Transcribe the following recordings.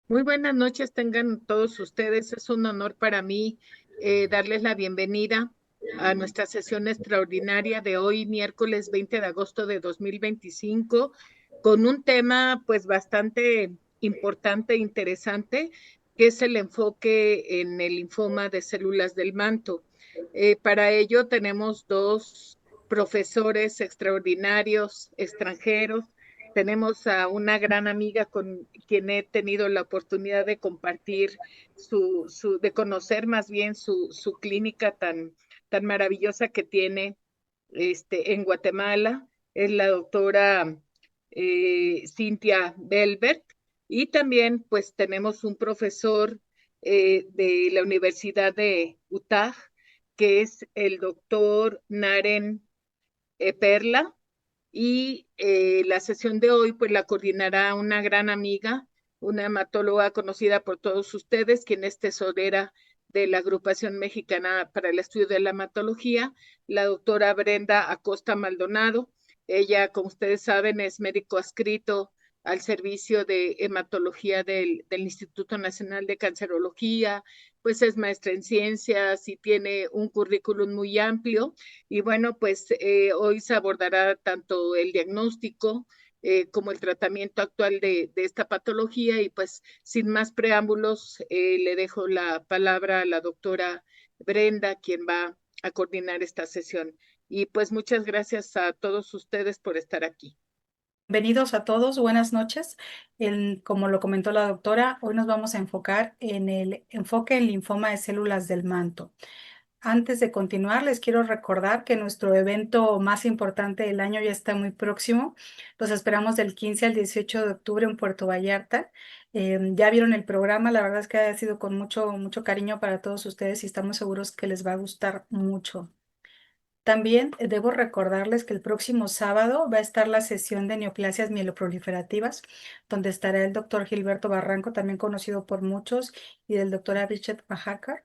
Muy buenas noches, tengan todos ustedes. Es un honor para mí darles la bienvenida a nuestra sesión extraordinaria de hoy, miércoles 20 de agosto de 2025, con un tema pues bastante importante e interesante, que es el enfoque en el linfoma de células del manto. Para ello tenemos dos profesores extraordinarios extranjeros. Tenemos a una gran amiga con quien he tenido la oportunidad de compartir de conocer más bien su clínica tan maravillosa que tiene en Guatemala. Es la doctora Cintia Belbert. Y también pues tenemos un profesor de la Universidad de Utah, que es el doctor Naren Perla, y la sesión de hoy pues la coordinará una gran amiga, una hematóloga conocida por todos ustedes, quien es tesorera de la Agrupación Mexicana para el Estudio de la Hematología, la doctora Brenda Acosta Maldonado. Ella, como ustedes saben, es médico adscrito al servicio de hematología del Instituto Nacional de Cancerología, pues es maestra en ciencias y tiene un currículum muy amplio. Y bueno, pues hoy se abordará tanto el diagnóstico como el tratamiento actual de esta patología. Y pues sin más preámbulos, le dejo la palabra a la doctora Brenda, quien va a coordinar esta sesión. Y pues muchas gracias a todos ustedes por estar aquí. Bienvenidos a todos, buenas noches. Como lo comentó la doctora, hoy nos vamos a enfocar en el enfoque en linfoma de células del manto. Antes de continuar, les quiero recordar que nuestro evento más importante del año ya está muy próximo. Los esperamos del 15 al 18 de octubre en Puerto Vallarta. Ya vieron el programa, la verdad es que ha sido con mucho cariño para todos ustedes y estamos seguros que les va a gustar mucho. También debo recordarles que el próximo sábado va a estar la sesión de neoplasias mieloproliferativas, donde estará el doctor Gilberto Barranco, también conocido por muchos, y del doctor Abhishek Mahaker,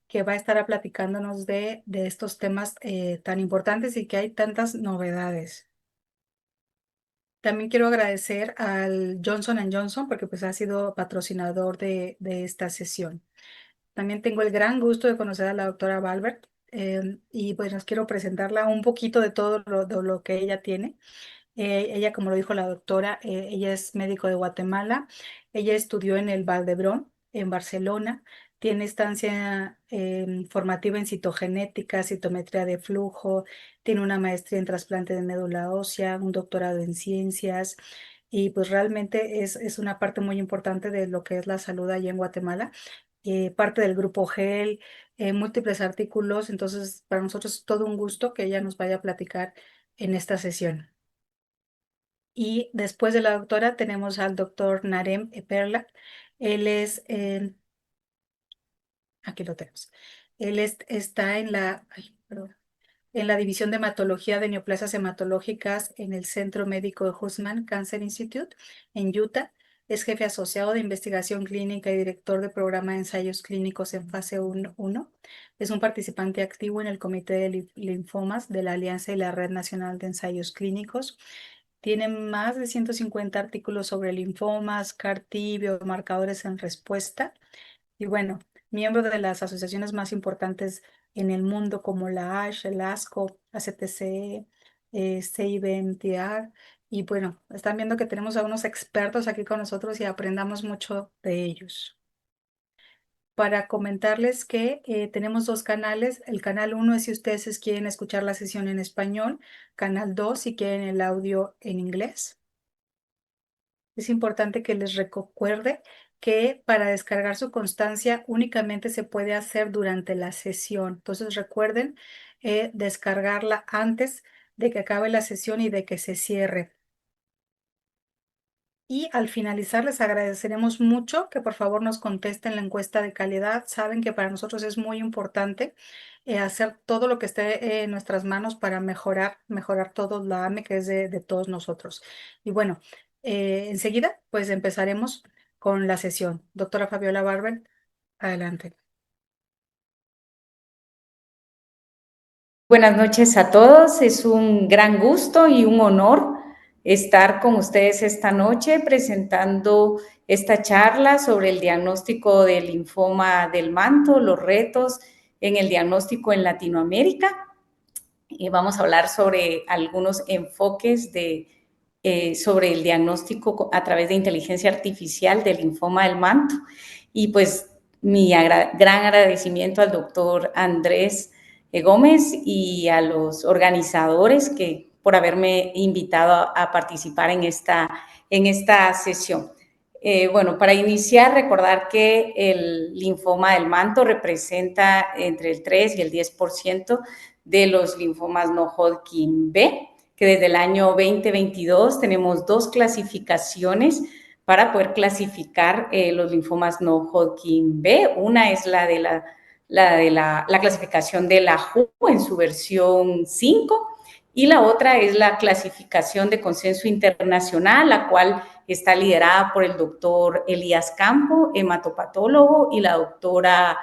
que va a estar platicándonos de estos temas tan importantes y que hay tantas novedades. También quiero agradecer al Johnson & Johnson porque pues ha sido patrocinador de esta sesión. También tengo el gran gusto de conocer a la doctora Valbert y pues nos quiero presentarla un poquito de lo que ella tiene. Ella, como lo dijo la doctora, ella es médico de Guatemala. Ella estudió en el Valdebrón, en Barcelona. Tiene estancia formativa en citogenética, citometría de flujo. Tiene una maestría en trasplante de médula ósea, un doctorado en ciencias. Y pues realmente es una parte muy importante de lo que es la salud allá en Guatemala. Parte del grupo GEL, múltiples artículos. Entonces, para nosotros es todo un gusto que ella nos vaya a platicar en esta sesión. Y después de la doctora tenemos al doctor Narem Perla. Él es, aquí lo tenemos. Está en perdón, en la división de hematología de neoplasias hematológicas en el Centro Médico de Huntsman Cancer Institute en Utah. Es jefe asociado de investigación clínica y director de programa de ensayos clínicos en fase 1. Es un participante activo en el Comité de Linfomas de la Alianza y la Red Nacional de Ensayos Clínicos. Tiene más de 150 artículos sobre linfomas, CAR-T, biomarcadores en respuesta. Y bueno, miembro de las asociaciones más importantes en el mundo como la ASH, el ASCO, ACTC, CIBMTR. Y bueno, están viendo que tenemos a unos expertos aquí con nosotros y aprendamos mucho de ellos. Para comentarles que tenemos dos canales. El canal 1 es si ustedes quieren escuchar la sesión en español. Canal 2 si quieren el audio en inglés. Es importante que les recuerde que para descargar su constancia únicamente se puede hacer durante la sesión. Entonces recuerden descargarla antes de que acabe la sesión y de que se cierre. Y al finalizar les agradeceremos mucho que por favor nos contesten la encuesta de calidad. Saben que para nosotros es muy importante hacer todo lo que esté en nuestras manos para mejorar todo la AME que es de todos nosotros. Y bueno, enseguida pues empezaremos con la sesión. Doctora Fabiola Barber, adelante. Buenas noches a todos, es un gran gusto y un honor estar con ustedes esta noche presentando esta charla sobre el diagnóstico del linfoma del manto, los retos en el diagnóstico en Latinoamérica. Y vamos a hablar sobre algunos enfoques sobre el diagnóstico a través de inteligencia artificial del linfoma del manto. Y pues mi gran agradecimiento al doctor Andrés Gómez y a los organizadores por haberme invitado a participar en esta sesión. Bueno, para iniciar, recordar que el linfoma del manto representa entre el 3 y el 10% de los linfomas no Hodgkin B, que desde el año 2022 tenemos 2 clasificaciones para poder clasificar los linfomas no Hodgkin B. Una es la de la clasificación de la WHO en su versión 5, y la otra es la clasificación de consenso internacional, la cual está liderada por el doctor Elías Campo, hematopatólogo, y la doctora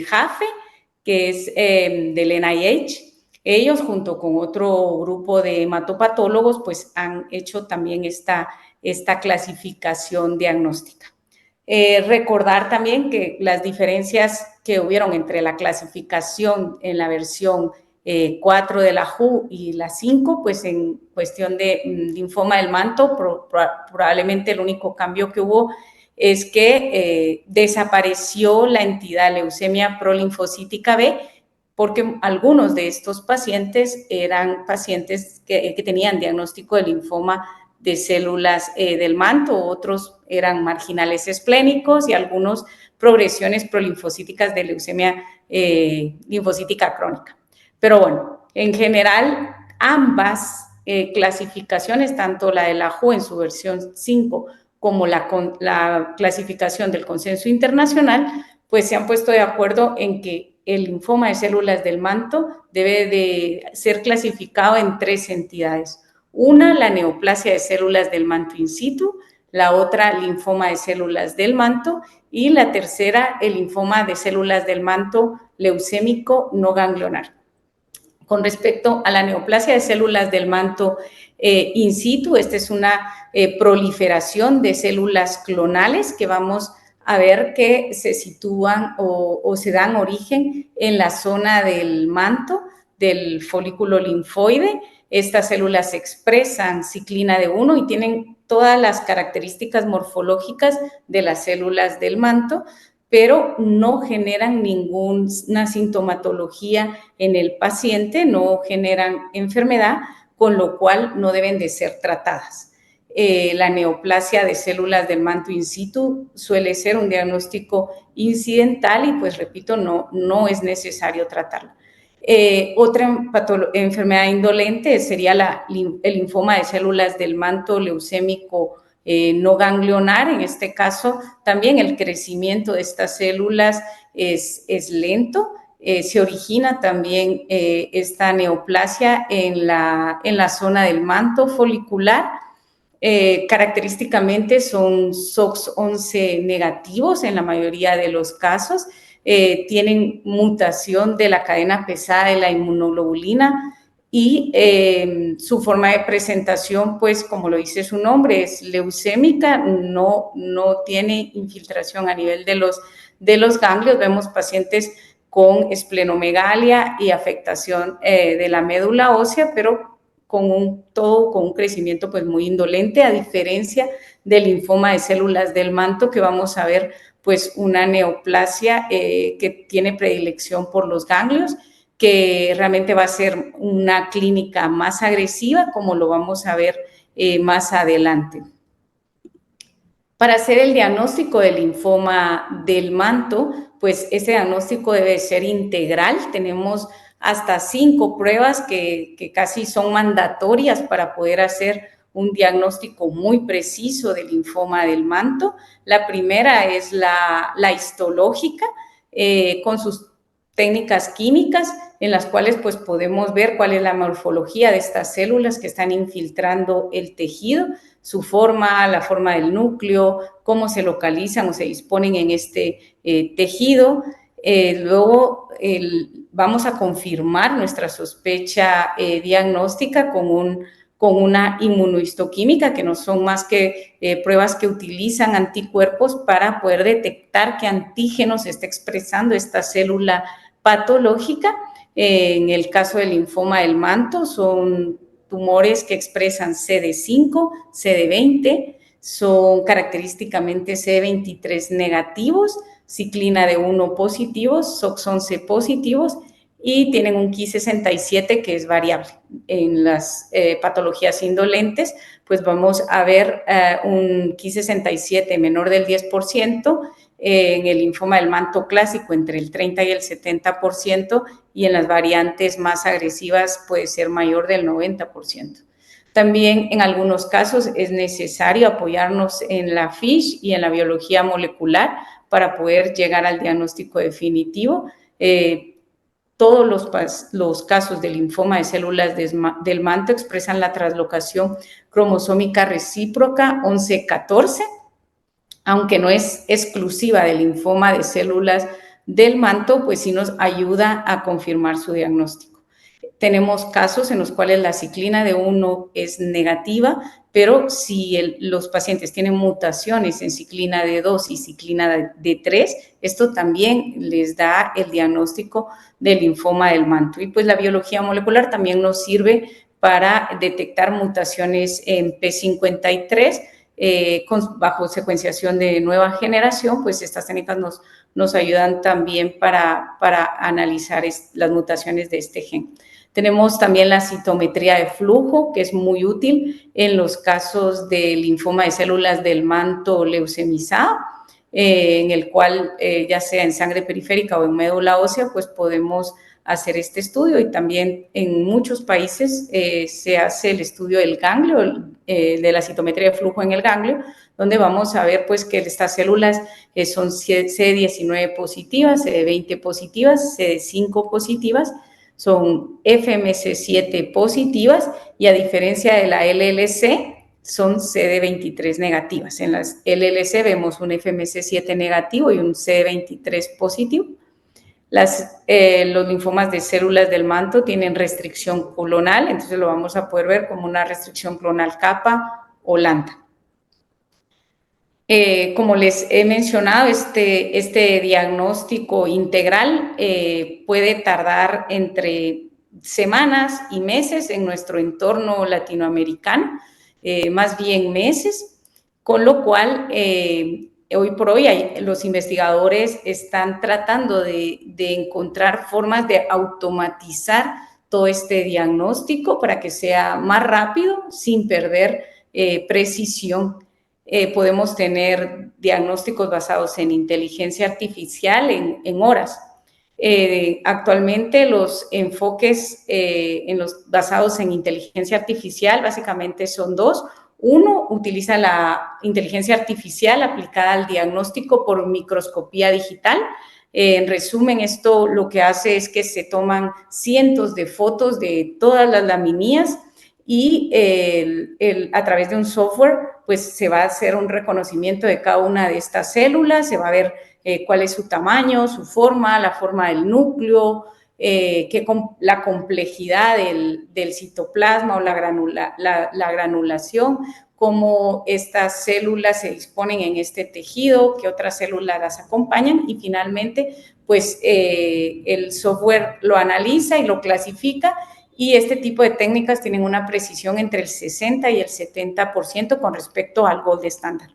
Jaffe, que es del NIH. Ellos, junto con otro grupo de hematopatólogos, pues han hecho también esta clasificación diagnóstica. Recordar también que las diferencias que hubieron entre la clasificación en la versión 4 de la WHO y la 5, pues en cuestión de linfoma del manto, probablemente el único cambio que hubo es que desapareció la entidad leucemia prolinfocítica B, porque algunos de estos pacientes eran pacientes que tenían diagnóstico de linfoma de células del manto, otros eran marginales esplénicos y algunos progresiones prolinfocíticas de leucemia linfocítica crónica. Pero bueno, en general, ambas clasificaciones, tanto la de la WHO en su versión 5 como la clasificación del consenso internacional, pues se han puesto de acuerdo en que el linfoma de células del manto debe de ser clasificado en 3 entidades. Una, la neoplasia de células del manto in situ, la otra, linfoma de células del manto, y la tercera, el linfoma de células del manto leucémico no ganglionar. Con respecto a la neoplasia de células del manto in situ, esta es una proliferación de células clonales que vamos a ver que se sitúan o se dan origen en la zona del manto del folículo linfoide. Estas células expresan ciclina D1 y tienen todas las características morfológicas de las células del manto, pero no generan ninguna sintomatología en el paciente, no generan enfermedad, con lo cual no deben de ser tratadas. La neoplasia de células del manto in situ suele ser un diagnóstico incidental y, pues repito, no es necesario tratarlo. Otra enfermedad indolente sería el linfoma de células del manto leucémico no ganglionar. En este caso, también el crecimiento de estas células es lento. Se origina también esta neoplasia en la zona del manto folicular. Característicamente son SOX11 negativos en la mayoría de los casos. Tienen mutación de la cadena pesada de la inmunoglobulina y su forma de presentación, pues como lo dice su nombre, es leucémica, no tiene infiltración a nivel de los ganglios. Vemos pacientes con esplenomegalia y afectación de la médula ósea, pero con un crecimiento pues muy indolente, a diferencia del linfoma de células del manto, que vamos a ver pues una neoplasia que tiene predilección por los ganglios, que realmente va a ser una clínica más agresiva, como lo vamos a ver más adelante. Para hacer el diagnóstico del linfoma del manto, pues ese diagnóstico debe ser integral. Tenemos hasta 5 pruebas que casi son mandatorias para poder hacer un diagnóstico muy preciso del linfoma del manto. La primera es la histológica, con sus técnicas químicas en las cuales pues podemos ver cuál es la morfología de estas células que están infiltrando el tejido, su forma, la forma del núcleo, cómo se localizan o se disponen en este tejido. Luego vamos a confirmar nuestra sospecha diagnóstica con con una inmunohistoquímica, que no son más que pruebas que utilizan anticuerpos para poder detectar qué antígenos está expresando esta célula patológica. En el caso del linfoma del manto, son tumores que expresan CD5, CD20, son característicamente CD23 negativos, ciclina D1 positivos, SOX11 positivos, y tienen un Ki67 que es variable. En las patologías indolentes, pues vamos a ver un Ki67 menor del 10%, en el linfoma del manto clásico entre el 30 y el 70%, y en las variantes más agresivas puede ser mayor del 90%. También en algunos casos es necesario apoyarnos en la FISH y en la biología molecular para poder llegar al diagnóstico definitivo. Todos los casos de linfoma de células del manto expresan la translocación cromosómica recíproca 11-14, aunque no es exclusiva del linfoma de células del manto, pues sí nos ayuda a confirmar su diagnóstico. Tenemos casos en los cuales la ciclina D1 es negativa, pero si los pacientes tienen mutaciones en ciclina D2 y ciclina D3, esto también les da el diagnóstico del linfoma del manto. Y pues la biología molecular también nos sirve para detectar mutaciones en P53, bajo secuenciación de nueva generación. Pues estas técnicas nos ayudan también para analizar las mutaciones de este gen. Tenemos también la citometría de flujo, que es muy útil en los casos de linfoma de células del manto leucemizado, en el cual ya sea en sangre periférica o en médula ósea, pues podemos hacer este estudio. Y también en muchos países se hace el estudio del ganglio, de la citometría de flujo en el ganglio, donde vamos a ver pues que estas células son CD19 positivas, CD20 positivas, CD5 positivas, son FMC7 positivas, y a diferencia de la LLC, son CD23 negativas. En las LLC vemos un FMC7 negativo y un CD23 positivo. Los linfomas de células del manto tienen restricción clonal, entonces lo vamos a poder ver como una restricción clonal kappa o lambda. Como les he mencionado, este diagnóstico integral puede tardar entre semanas y meses en nuestro entorno latinoamericano, más bien meses, con lo cual hoy por hoy los investigadores están tratando de encontrar formas de automatizar todo este diagnóstico para que sea más rápido sin perder precisión. Podemos tener diagnósticos basados en inteligencia artificial en horas. Actualmente los enfoques basados en inteligencia artificial básicamente son dos. Uno utiliza la inteligencia artificial aplicada al diagnóstico por microscopía digital. En resumen, esto lo que hace es que se toman cientos de fotos de todas las laminías y a través de un software pues se va a hacer un reconocimiento de cada una de estas células, se va a ver cuál es su tamaño, su forma, la forma del núcleo, la complejidad del citoplasma o la granulación, cómo estas células se disponen en este tejido, qué otras células las acompañan, y finalmente pues el software lo analiza y lo clasifica. Y este tipo de técnicas tienen una precisión entre el 60 y el 70% con respecto al gold estándar.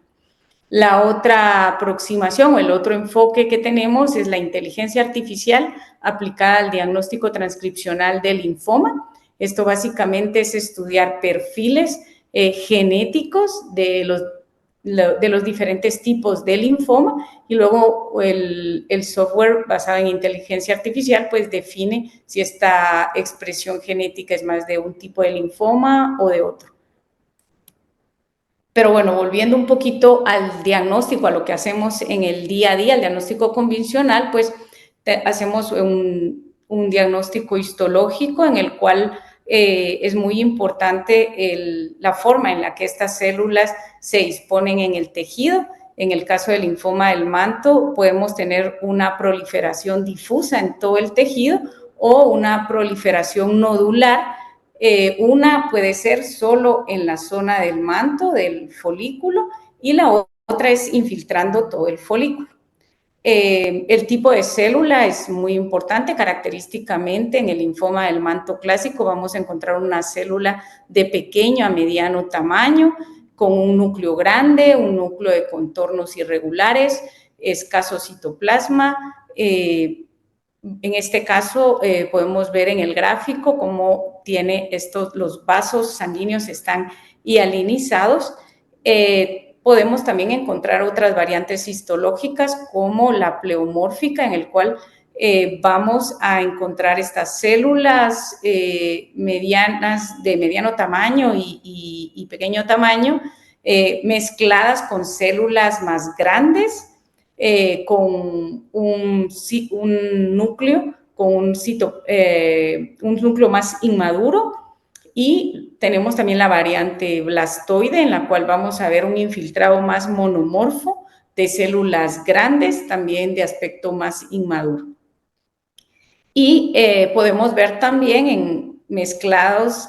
La otra aproximación o el otro enfoque que tenemos es la inteligencia artificial aplicada al diagnóstico transcripcional del linfoma. Esto básicamente es estudiar perfiles genéticos de los diferentes tipos de linfoma, y luego el software basado en inteligencia artificial pues define si esta expresión genética es más de un tipo de linfoma o de otro. Pero bueno, volviendo un poquito al diagnóstico, a lo que hacemos en el día a día, el diagnóstico convencional, pues hacemos un diagnóstico histológico en el cual es muy importante la forma en la que estas células se disponen en el tejido. En el caso del linfoma del manto, podemos tener una proliferación difusa en todo el tejido o una proliferación nodular Una puede ser solo en la zona del manto, del folículo, y la otra es infiltrando todo el folículo. El tipo de célula es muy importante. Característicamente, en el linfoma del manto clásico vamos a encontrar una célula de pequeño a mediano tamaño, con un núcleo grande, un núcleo de contornos irregulares, escaso citoplasma. En este caso, podemos ver en el gráfico cómo tiene los vasos sanguíneos están hialinizados. Podemos también encontrar otras variantes histológicas como la pleomórfica, en el cual vamos a encontrar estas células medianas, de mediano tamaño y pequeño tamaño, mezcladas con células más grandes, con un núcleo, con un núcleo más inmaduro. Y tenemos también la variante blastoide, en la cual vamos a ver un infiltrado más monomorfo de células grandes, también de aspecto más inmaduro. Y podemos ver también mezclados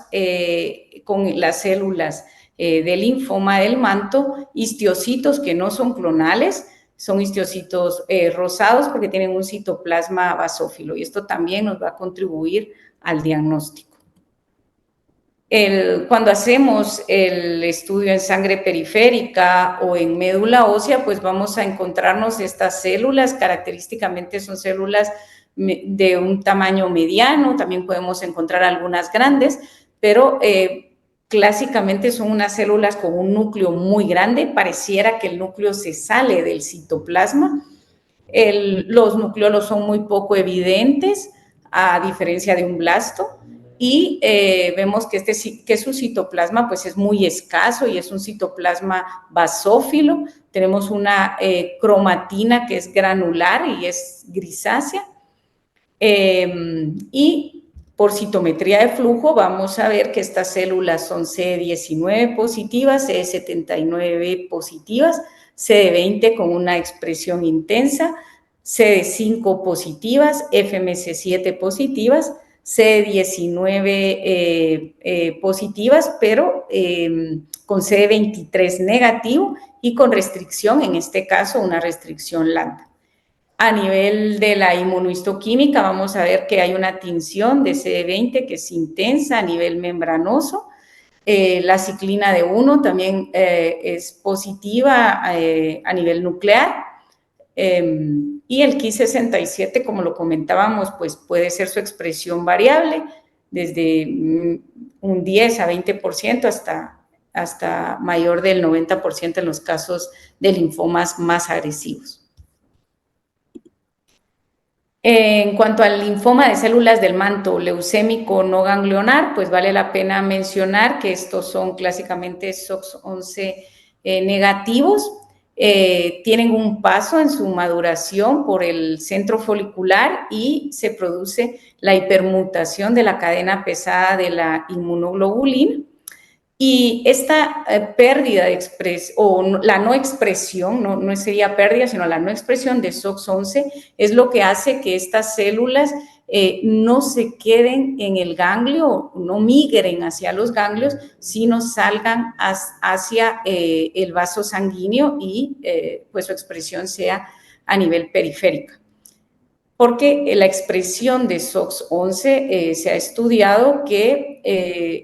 con las células del linfoma del manto, histocitos que no son clonales, son histocitos rosados porque tienen un citoplasma basófilo, y esto también nos va a contribuir al diagnóstico. Cuando hacemos el estudio en sangre periférica o en médula ósea, pues vamos a encontrarnos estas células. Característicamente son células de un tamaño mediano, también podemos encontrar algunas grandes, pero clásicamente son unas células con un núcleo muy grande. Pareciera que el núcleo se sale del citoplasma. Los nucleolos son muy poco evidentes, a diferencia de un blasto. Y vemos que su citoplasma pues es muy escaso y es un citoplasma basófilo. Tenemos una cromatina que es granular y es grisácea. Y por citometría de flujo vamos a ver que estas células son CD19 positivas, CD79 positivas, CD20 con una expresión intensa, CD5 positivas, FMC7 positivas, CD19 positivas, pero con CD23 negativo y con restricción, en este caso una restricción lambda. A nivel de la inmunohistoquímica vamos a ver que hay una tinción de CD20 que es intensa a nivel membranoso. La ciclina de 1 también es positiva a nivel nuclear. Y el Ki67, como lo comentábamos, pues puede ser su expresión variable, desde un 10 a 20% hasta mayor del 90% en los casos de linfomas más agresivos. En cuanto al linfoma de células del manto leucémico no ganglionar, pues vale la pena mencionar que estos son clásicamente SOX11 negativos. Tienen un paso en su maduración por el centro folicular y se produce la hipermutación de la cadena pesada de la inmunoglobulina. Y esta pérdida de expresión, o la no expresión, no sería pérdida, sino la no expresión de SOX11 es lo que hace que estas células no se queden en el ganglio, no migren hacia los ganglios, sino salgan hacia el vaso sanguíneo y pues su expresión sea a nivel periférico. Porque la expresión de SOX11 se ha estudiado que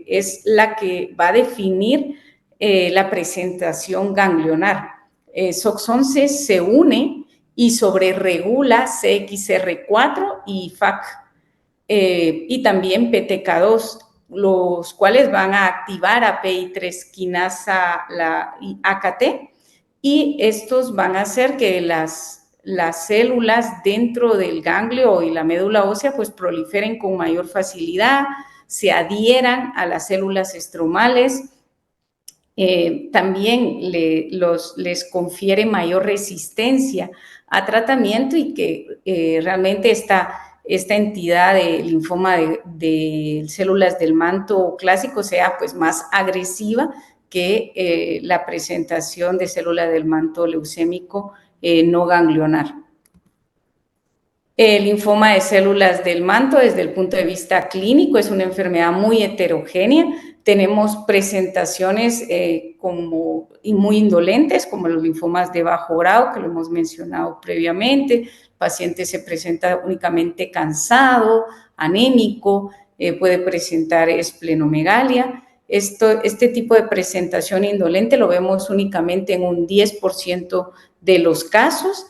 es la que va a definir la presentación ganglionar. SOX11 se une y sobreregula CXR4 y FAC, y también PTK2, los cuales van a activar a PI3 quinasa, la AKT, y estos van a hacer que las células dentro del ganglio y la médula ósea pues proliferen con mayor facilidad, se adhieran a las células estromales, también les confiere mayor resistencia a tratamiento y que realmente esta entidad de linfoma de células del manto clásico sea pues más agresiva que la presentación de células del manto leucémico no ganglionar. El linfoma de células del manto, desde el punto de vista clínico, es una enfermedad muy heterogénea. Tenemos presentaciones muy indolentes, como los linfomas de bajo grado, que lo hemos mencionado previamente. El paciente se presenta únicamente cansado, anémico, puede presentar esplenomegalia. Este tipo de presentación indolente lo vemos únicamente en un 10% de los casos.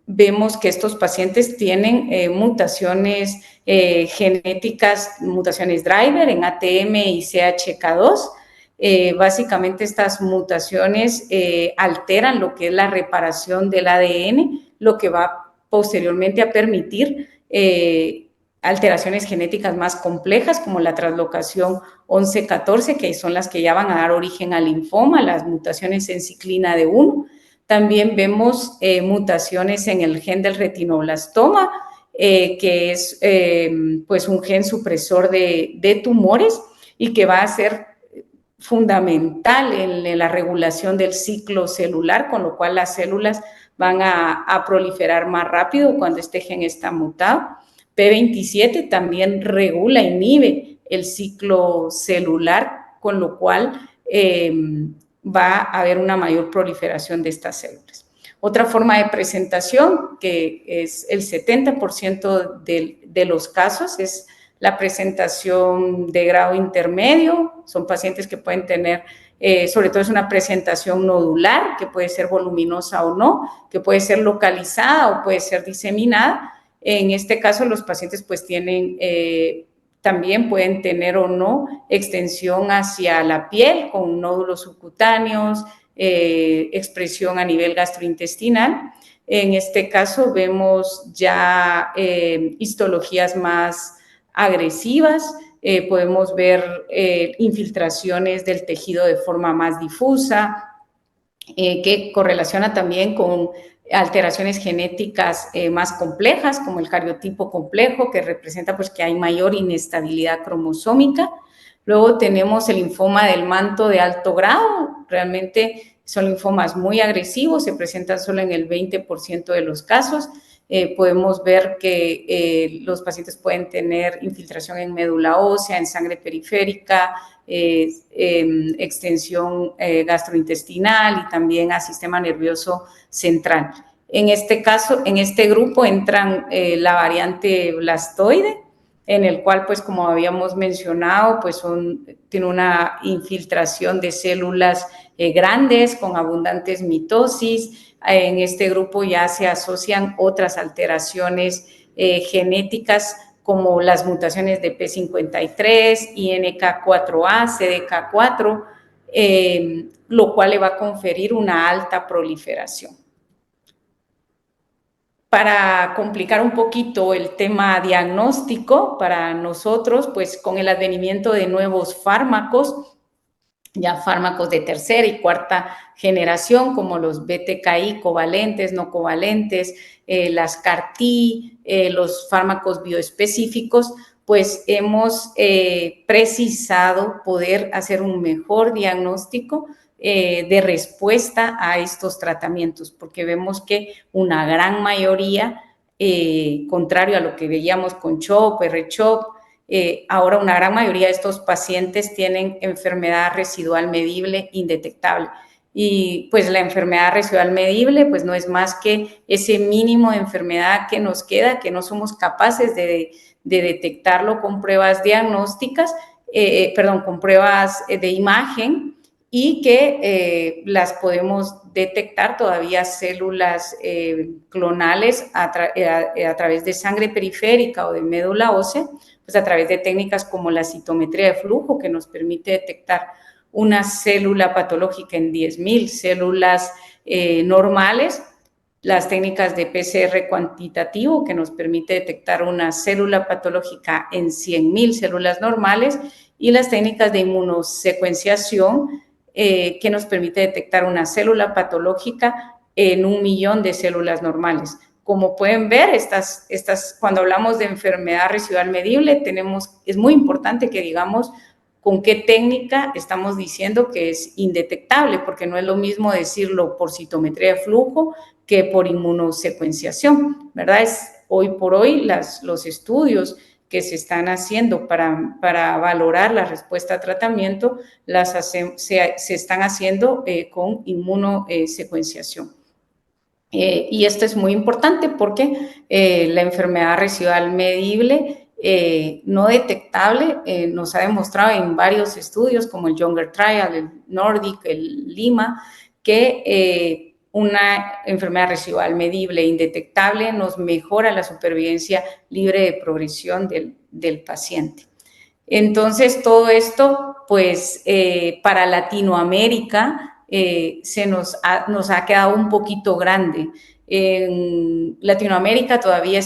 Vemos que estos pacientes tienen mutaciones genéticas, mutaciones driver en ATM y CHK2. Básicamente estas mutaciones alteran lo que es la reparación del ADN, lo que va posteriormente a permitir alteraciones genéticas más complejas como la translocación 11-14, que son las que ya van a dar origen al linfoma, las mutaciones en ciclina D1. También vemos mutaciones en el gen del retinoblastoma, que es pues un gen supresor de tumores y que va a ser fundamental en la regulación del ciclo celular, con lo cual las células van a proliferar más rápido cuando este gen está mutado. P27 también regula, inhibe el ciclo celular, con lo cual va a haber una mayor proliferación de estas células. Otra forma de presentación, que es el 70% de los casos, es la presentación de grado intermedio. Son pacientes que pueden tener, sobre todo es una presentación nodular, que puede ser voluminosa o no, que puede ser localizada o puede ser diseminada. En este caso, los pacientes pues tienen, también pueden tener o no extensión hacia la piel con nódulos subcutáneos, expresión a nivel gastrointestinal. En este caso vemos ya histologías más agresivas, podemos ver infiltraciones del tejido de forma más difusa, que correlaciona también con alteraciones genéticas más complejas, como el cariotipo complejo, que representa pues que hay mayor inestabilidad cromosómica. Luego tenemos el linfoma del manto de alto grado. Realmente son linfomas muy agresivos, se presentan solo en el 20% de los casos. Podemos ver que los pacientes pueden tener infiltración en médula ósea, en sangre periférica, extensión gastrointestinal y también a sistema nervioso central. En este caso, en este grupo entran la variante blastoide, en el cual, pues, como habíamos mencionado, pues tiene una infiltración de células grandes con abundantes mitosis. En este grupo ya se asocian otras alteraciones genéticas como las mutaciones de P53, INK4A, CDK4, lo cual le va a conferir una alta proliferación. Para complicar un poquito el tema diagnóstico para nosotros, pues con el advenimiento de nuevos fármacos, ya fármacos de tercera y cuarta generación, como los BTKI covalentes, no covalentes, las CAR-T, los fármacos bioespecíficos, pues hemos precisado poder hacer un mejor diagnóstico de respuesta a estos tratamientos, porque vemos que una gran mayoría, contrario a lo que veíamos con CHOP, R-CHOP, ahora una gran mayoría de estos pacientes tienen enfermedad residual medible indetectable. Y pues la enfermedad residual medible pues no es más que ese mínimo de enfermedad que nos queda, que no somos capaces de detectarlo con pruebas diagnósticas, con pruebas de imagen, y que las podemos detectar todavía células clonales a través de sangre periférica o de médula ósea, pues a través de técnicas como la citometría de flujo, que nos permite detectar una célula patológica en 10,000 células normales, las técnicas de PCR cuantitativo, que nos permite detectar una célula patológica en 100,000 células normales, y las técnicas de inmunosecuenciación, que nos permite detectar una célula patológica en 1,000,000 de células normales. Como pueden ver, cuando hablamos de enfermedad residual medible, es muy importante que digamos con qué técnica estamos diciendo que es indetectable, porque no es lo mismo decirlo por citometría de flujo que por inmunosecuenciación, ¿verdad? Hoy por hoy los estudios que se están haciendo para valorar la respuesta a tratamiento se están haciendo con inmunosecuenciación. Y esto es muy importante porque la enfermedad residual medible no detectable nos ha demostrado en varios estudios como el Younger Trial, el Nordic, el Lima, que una enfermedad residual medible e indetectable nos mejora la supervivencia libre de progresión del paciente. Entonces, todo esto, pues, para Latinoamérica nos ha quedado un poquito grande. En Latinoamérica todavía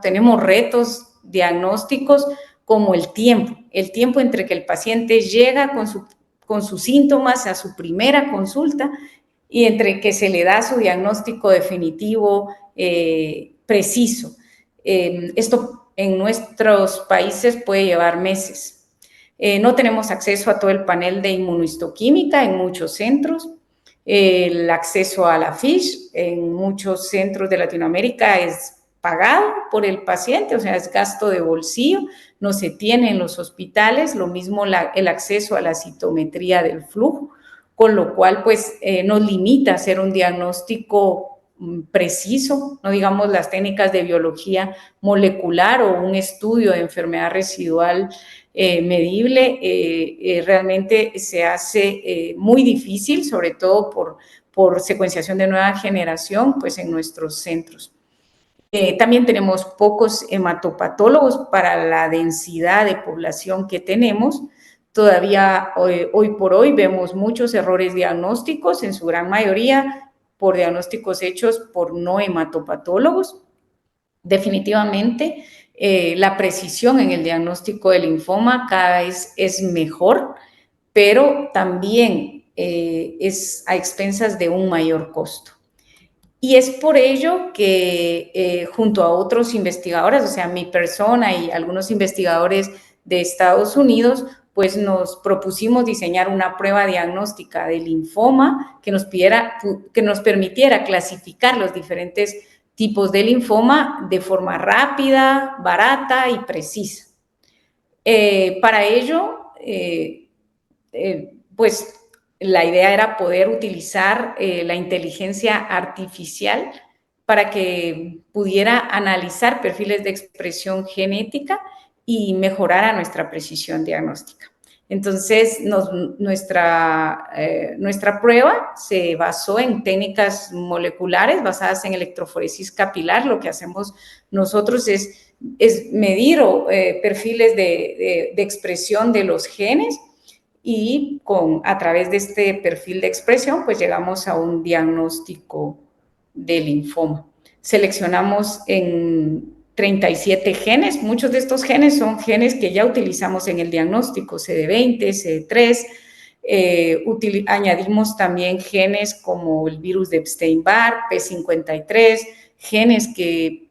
tenemos retos diagnósticos como el tiempo entre que el paciente llega con sus síntomas a su primera consulta y entre que se le da su diagnóstico definitivo preciso. Esto en nuestros países puede llevar meses. No tenemos acceso a todo el panel de inmunohistoquímica en muchos centros. El acceso a la FISH en muchos centros de Latinoamérica es pagado por el paciente, o sea, es gasto de bolsillo, no se tiene en los hospitales, lo mismo el acceso a la citometría del flujo, con lo cual pues nos limita a hacer un diagnóstico preciso, no digamos las técnicas de biología molecular o un estudio de enfermedad residual medible, realmente se hace muy difícil, sobre todo por secuenciación de nueva generación, pues en nuestros centros. También tenemos pocos hematopatólogos para la densidad de población que tenemos. Todavía hoy por hoy vemos muchos errores diagnósticos, en su gran mayoría por diagnósticos hechos por no hematopatólogos. Definitivamente, la precisión en el diagnóstico del linfoma cada vez es mejor, pero también es a expensas de un mayor costo. Y es por ello que junto a otros investigadores, o sea, mi persona y algunos investigadores de Estados Unidos, pues nos propusimos diseñar una prueba diagnóstica de linfoma que nos permitiera clasificar los diferentes tipos de linfoma de forma rápida, barata y precisa. Para ello, pues la idea era poder utilizar la inteligencia artificial para que pudiera analizar perfiles de expresión genética y mejorara nuestra precisión diagnóstica. Entonces, nuestra prueba se basó en técnicas moleculares basadas en electroforesis capilar. Lo que hacemos nosotros es medir perfiles de expresión de los genes y a través de este perfil de expresión, pues llegamos a un diagnóstico de linfoma. Seleccionamos en 37 genes. Muchos de estos genes son genes que ya utilizamos en el diagnóstico, CD20, CD3. Añadimos también genes como el virus de Epstein-Barr, P53, genes que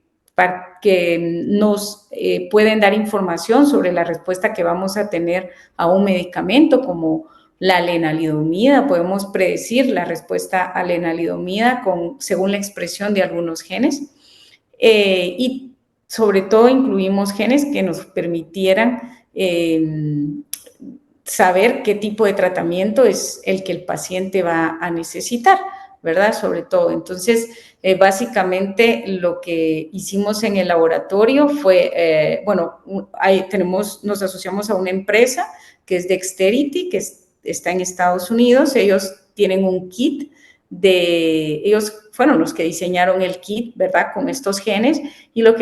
nos pueden dar información sobre la respuesta que vamos a tener a un medicamento como la lenalidomida. Podemos predecir la respuesta a lenalidomida según la expresión de algunos genes. Y sobre todo incluimos genes que nos permitieran saber qué tipo de tratamiento es el que el paciente va a necesitar, ¿verdad? Sobre todo. Entonces, básicamente lo que hicimos en el laboratorio fue, nos asociamos a una empresa que es Dexterity, que está en Estados Unidos. Ellos tienen un kit ellos fueron los que diseñaron el kit, ¿verdad? Con estos genes, y lo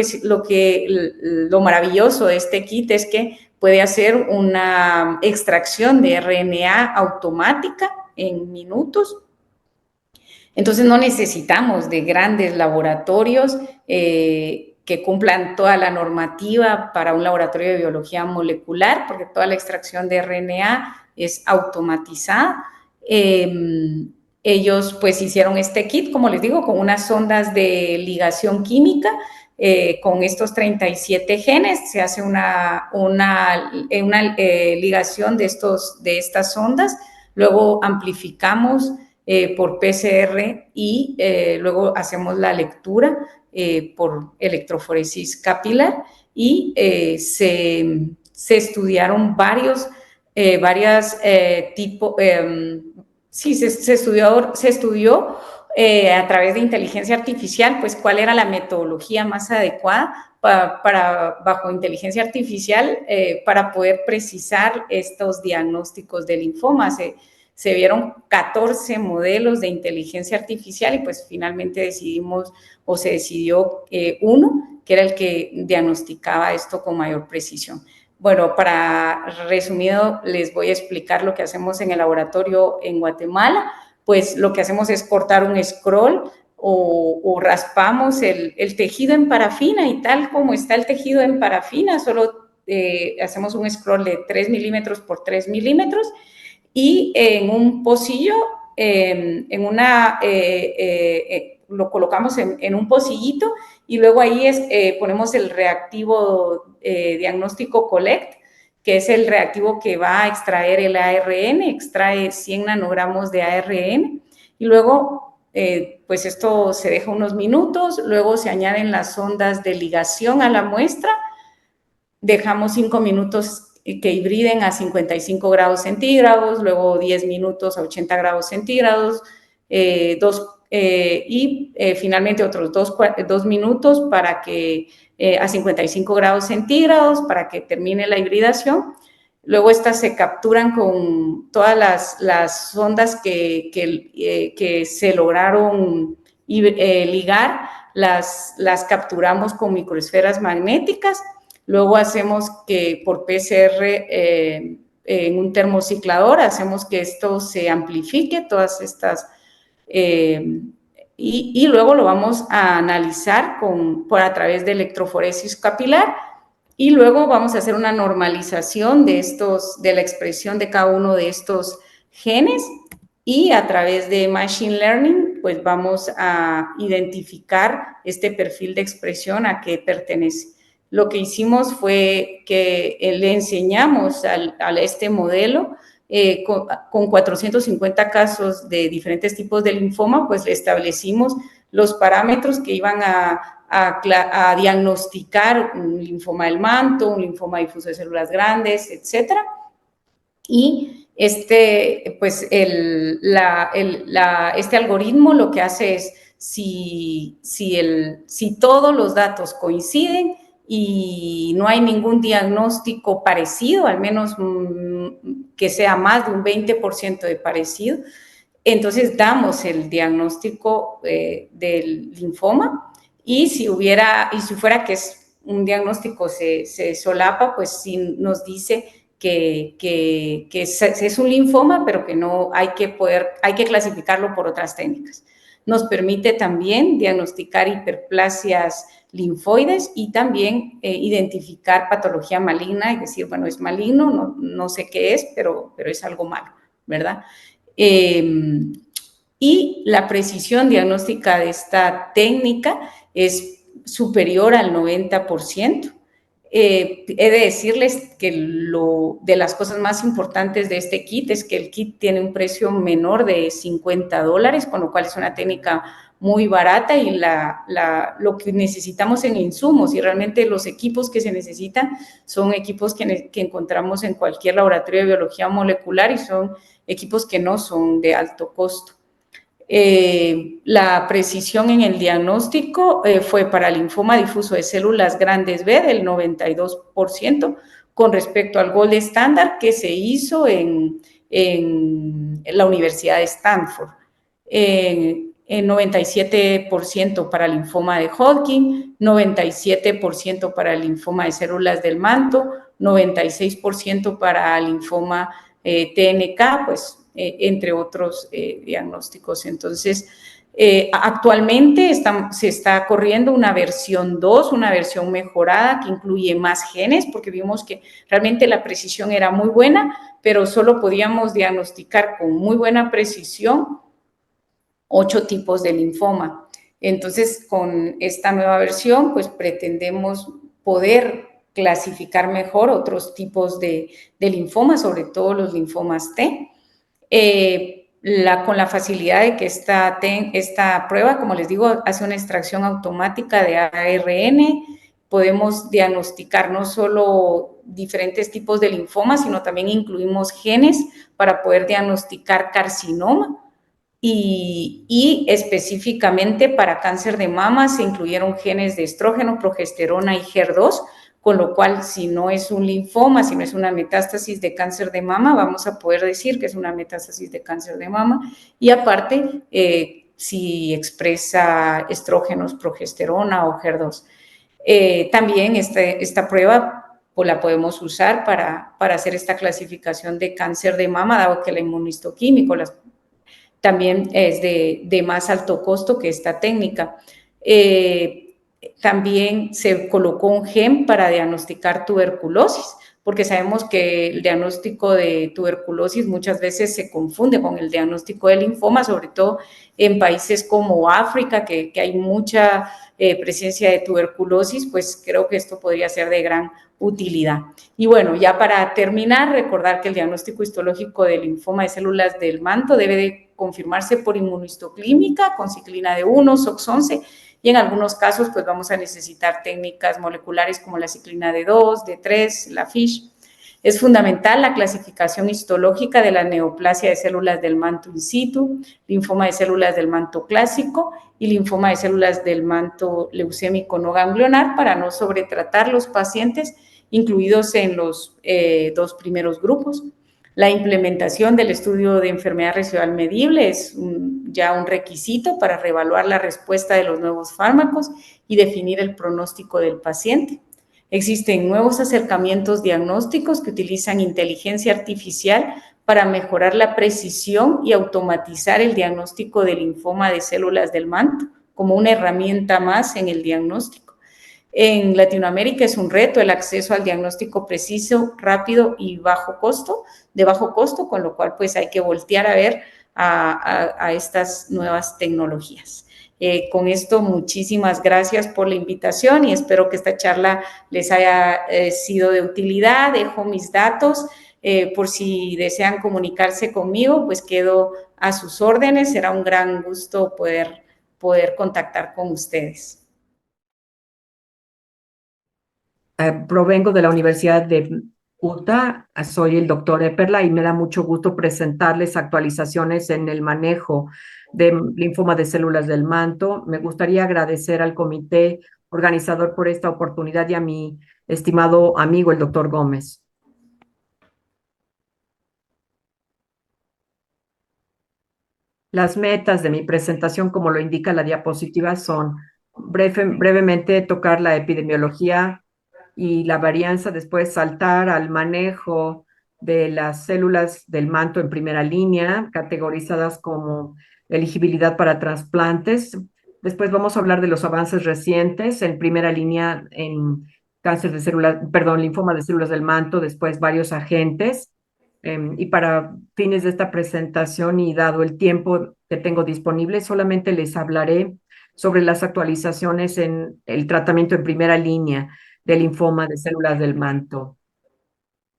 maravilloso de este kit es que puede hacer una extracción de RNA automática en minutos. Entonces no necesitamos de grandes laboratorios que cumplan toda la normativa para un laboratorio de biología molecular, porque toda la extracción de RNA es automatizada. Ellos pues hicieron este kit, como les digo, con unas sondas de ligación química. Con estos 37 genes se hace una ligación de estas sondas. Luego amplificamos por PCR y luego hacemos la lectura por electroforesis capilar y se estudiaron se estudió a través de inteligencia artificial, pues cuál era la metodología más adecuada bajo inteligencia artificial para poder precisar estos diagnósticos de linfoma. Se vieron 14 modelos de inteligencia artificial y pues finalmente se decidió uno, que era el que diagnosticaba esto con mayor precisión. Bueno, para resumido, les voy a explicar lo que hacemos en el laboratorio en Guatemala. Pues lo que hacemos es cortar un scroll o raspamos el tejido en parafina y tal como está el tejido en parafina, solo hacemos un scroll de 3 milímetros por 3 milímetros y en un pocillo, lo colocamos en un pocillito y luego ahí ponemos el reactivo diagnóstico Collect, que es el reactivo que va a extraer el ARN, extrae 100 nanogramos de ARN y luego pues esto se deja unos minutos, luego se añaden las ondas de ligación a la muestra, dejamos 5 minutos que hibriden a 55 grados centígrados, luego 10 minutos a 80 grados centígrados, finalmente otros 2 minutos para que a 55 grados centígrados para que termine la hibridación. Luego estas se capturan con todas las ondas que se lograron ligar, las capturamos con microesferas magnéticas. Luego hacemos que por PCR en un termociclador, hacemos que esto se amplifique, todas estas, y luego lo vamos a analizar a través de electroforesis capilar y luego vamos a hacer una normalización de la expresión de cada uno de estos genes y a través de Machine Learning pues vamos a identificar este perfil de expresión a qué pertenece. Lo que hicimos fue que le enseñamos a este modelo con 450 casos de diferentes tipos de linfoma, pues le establecimos los parámetros que iban a diagnosticar un linfoma del manto, un linfoma difuso de células grandes, etcétera. Y este algoritmo lo que hace es, si todos los datos coinciden y no hay ningún diagnóstico parecido, al menos que sea más de un 20% de parecido, entonces damos el diagnóstico del linfoma y si fuera que es un diagnóstico se solapa, pues sí nos dice que es un linfoma, pero que no hay que clasificarlo por otras técnicas. Nos permite también diagnosticar hiperplasias linfoides y también identificar patología maligna y decir, bueno, es maligno, no sé qué es, pero es algo malo, ¿verdad? Y la precisión diagnóstica de esta técnica es superior al 90%. He de decirles que de las cosas más importantes de este kit es que el kit tiene un precio menor de $50, con lo cual es una técnica muy barata y lo que necesitamos en insumos y realmente los equipos que se necesitan son equipos que encontramos en cualquier laboratorio de biología molecular y son equipos que no son de alto costo. La precisión en el diagnóstico fue para linfoma difuso de células grandes B del 92% con respecto al gold estándar que se hizo en la Universidad de Stanford. En 97% para linfoma de Hodgkin, 97% para el linfoma de células del manto, 96% para linfoma TNK, pues entre otros diagnósticos. Entonces, actualmente se está corriendo una versión 2, una versión mejorada que incluye más genes, porque vimos que realmente la precisión era muy buena, pero solo podíamos diagnosticar con muy buena precisión 8 tipos de linfoma. Entonces, con esta nueva versión, pues pretendemos poder clasificar mejor otros tipos de linfomas, sobre todo los linfomas T. con la facilidad de que esta prueba, como les digo, hace una extracción automática de ARN. Podemos diagnosticar no solo diferentes tipos de linfoma, sino también incluimos genes para poder diagnosticar carcinoma. Y específicamente para cáncer de mama se incluyeron genes de estrógeno, progesterona y HER2, con lo cual si no es un linfoma, si no es una metástasis de cáncer de mama, vamos a poder decir que es una metástasis de cáncer de mama. Y aparte, si expresa estrógenos, progesterona o HER2. También esta prueba pues, la podemos usar para hacer esta clasificación de cáncer de mama, dado que el inmunistoquímico también es de más alto costo que esta técnica. También se colocó un gen para diagnosticar tuberculosis, porque sabemos que el diagnóstico de tuberculosis muchas veces se confunde con el diagnóstico de linfoma, sobre todo en países como África, que hay mucha presencia de tuberculosis, pues creo que esto podría ser de gran utilidad. Y bueno, ya para terminar, recordar que el diagnóstico histológico de linfoma de células del manto debe de confirmarse por inmunohistoclínica con ciclina de 1, SOX11, y en algunos casos pues vamos a necesitar técnicas moleculares como la ciclina de 2, de 3, la FISH. Es fundamental la clasificación histológica de la neoplasia de células del manto in situ, linfoma de células del manto clásico y linfoma de células del manto leucémico no ganglionar para no sobretratar los pacientes incluidos en los dos primeros grupos. La implementación del estudio de enfermedad residual medible es ya un requisito para reevaluar la respuesta de los nuevos fármacos y definir el pronóstico del paciente. Existen nuevos acercamientos diagnósticos que utilizan inteligencia artificial para mejorar la precisión y automatizar el diagnóstico del linfoma de células del manto como una herramienta más en el diagnóstico. En Latinoamérica es un reto el acceso al diagnóstico preciso, rápido y de bajo costo, con lo cual pues hay que voltear a ver a estas nuevas tecnologías. Con esto, muchísimas gracias por la invitación y espero que esta charla les haya sido de utilidad. Dejo mis datos por si desean comunicarse conmigo, pues quedo a sus órdenes. Será un gran gusto poder contactar con ustedes. Provengo de la Universidad de Utah, soy el doctor Epperla y me da mucho gusto presentarles actualizaciones en el manejo de linfoma de células del manto. Me gustaría agradecer al comité organizador por esta oportunidad y a mi estimado amigo, el doctor Gómez. Las metas de mi presentación, como lo indica la diapositiva, son brevemente tocar la epidemiología y la varianza, después saltar al manejo de las células del manto en primera línea, categorizadas como elegibilidad para trasplantes. Después vamos a hablar de los avances recientes en primera línea en cáncer de células, perdón, linfoma de células del manto, después varios agentes. Y para fines de esta presentación y dado el tiempo que tengo disponible, solamente les hablaré sobre las actualizaciones en el tratamiento en primera línea del linfoma de células del manto.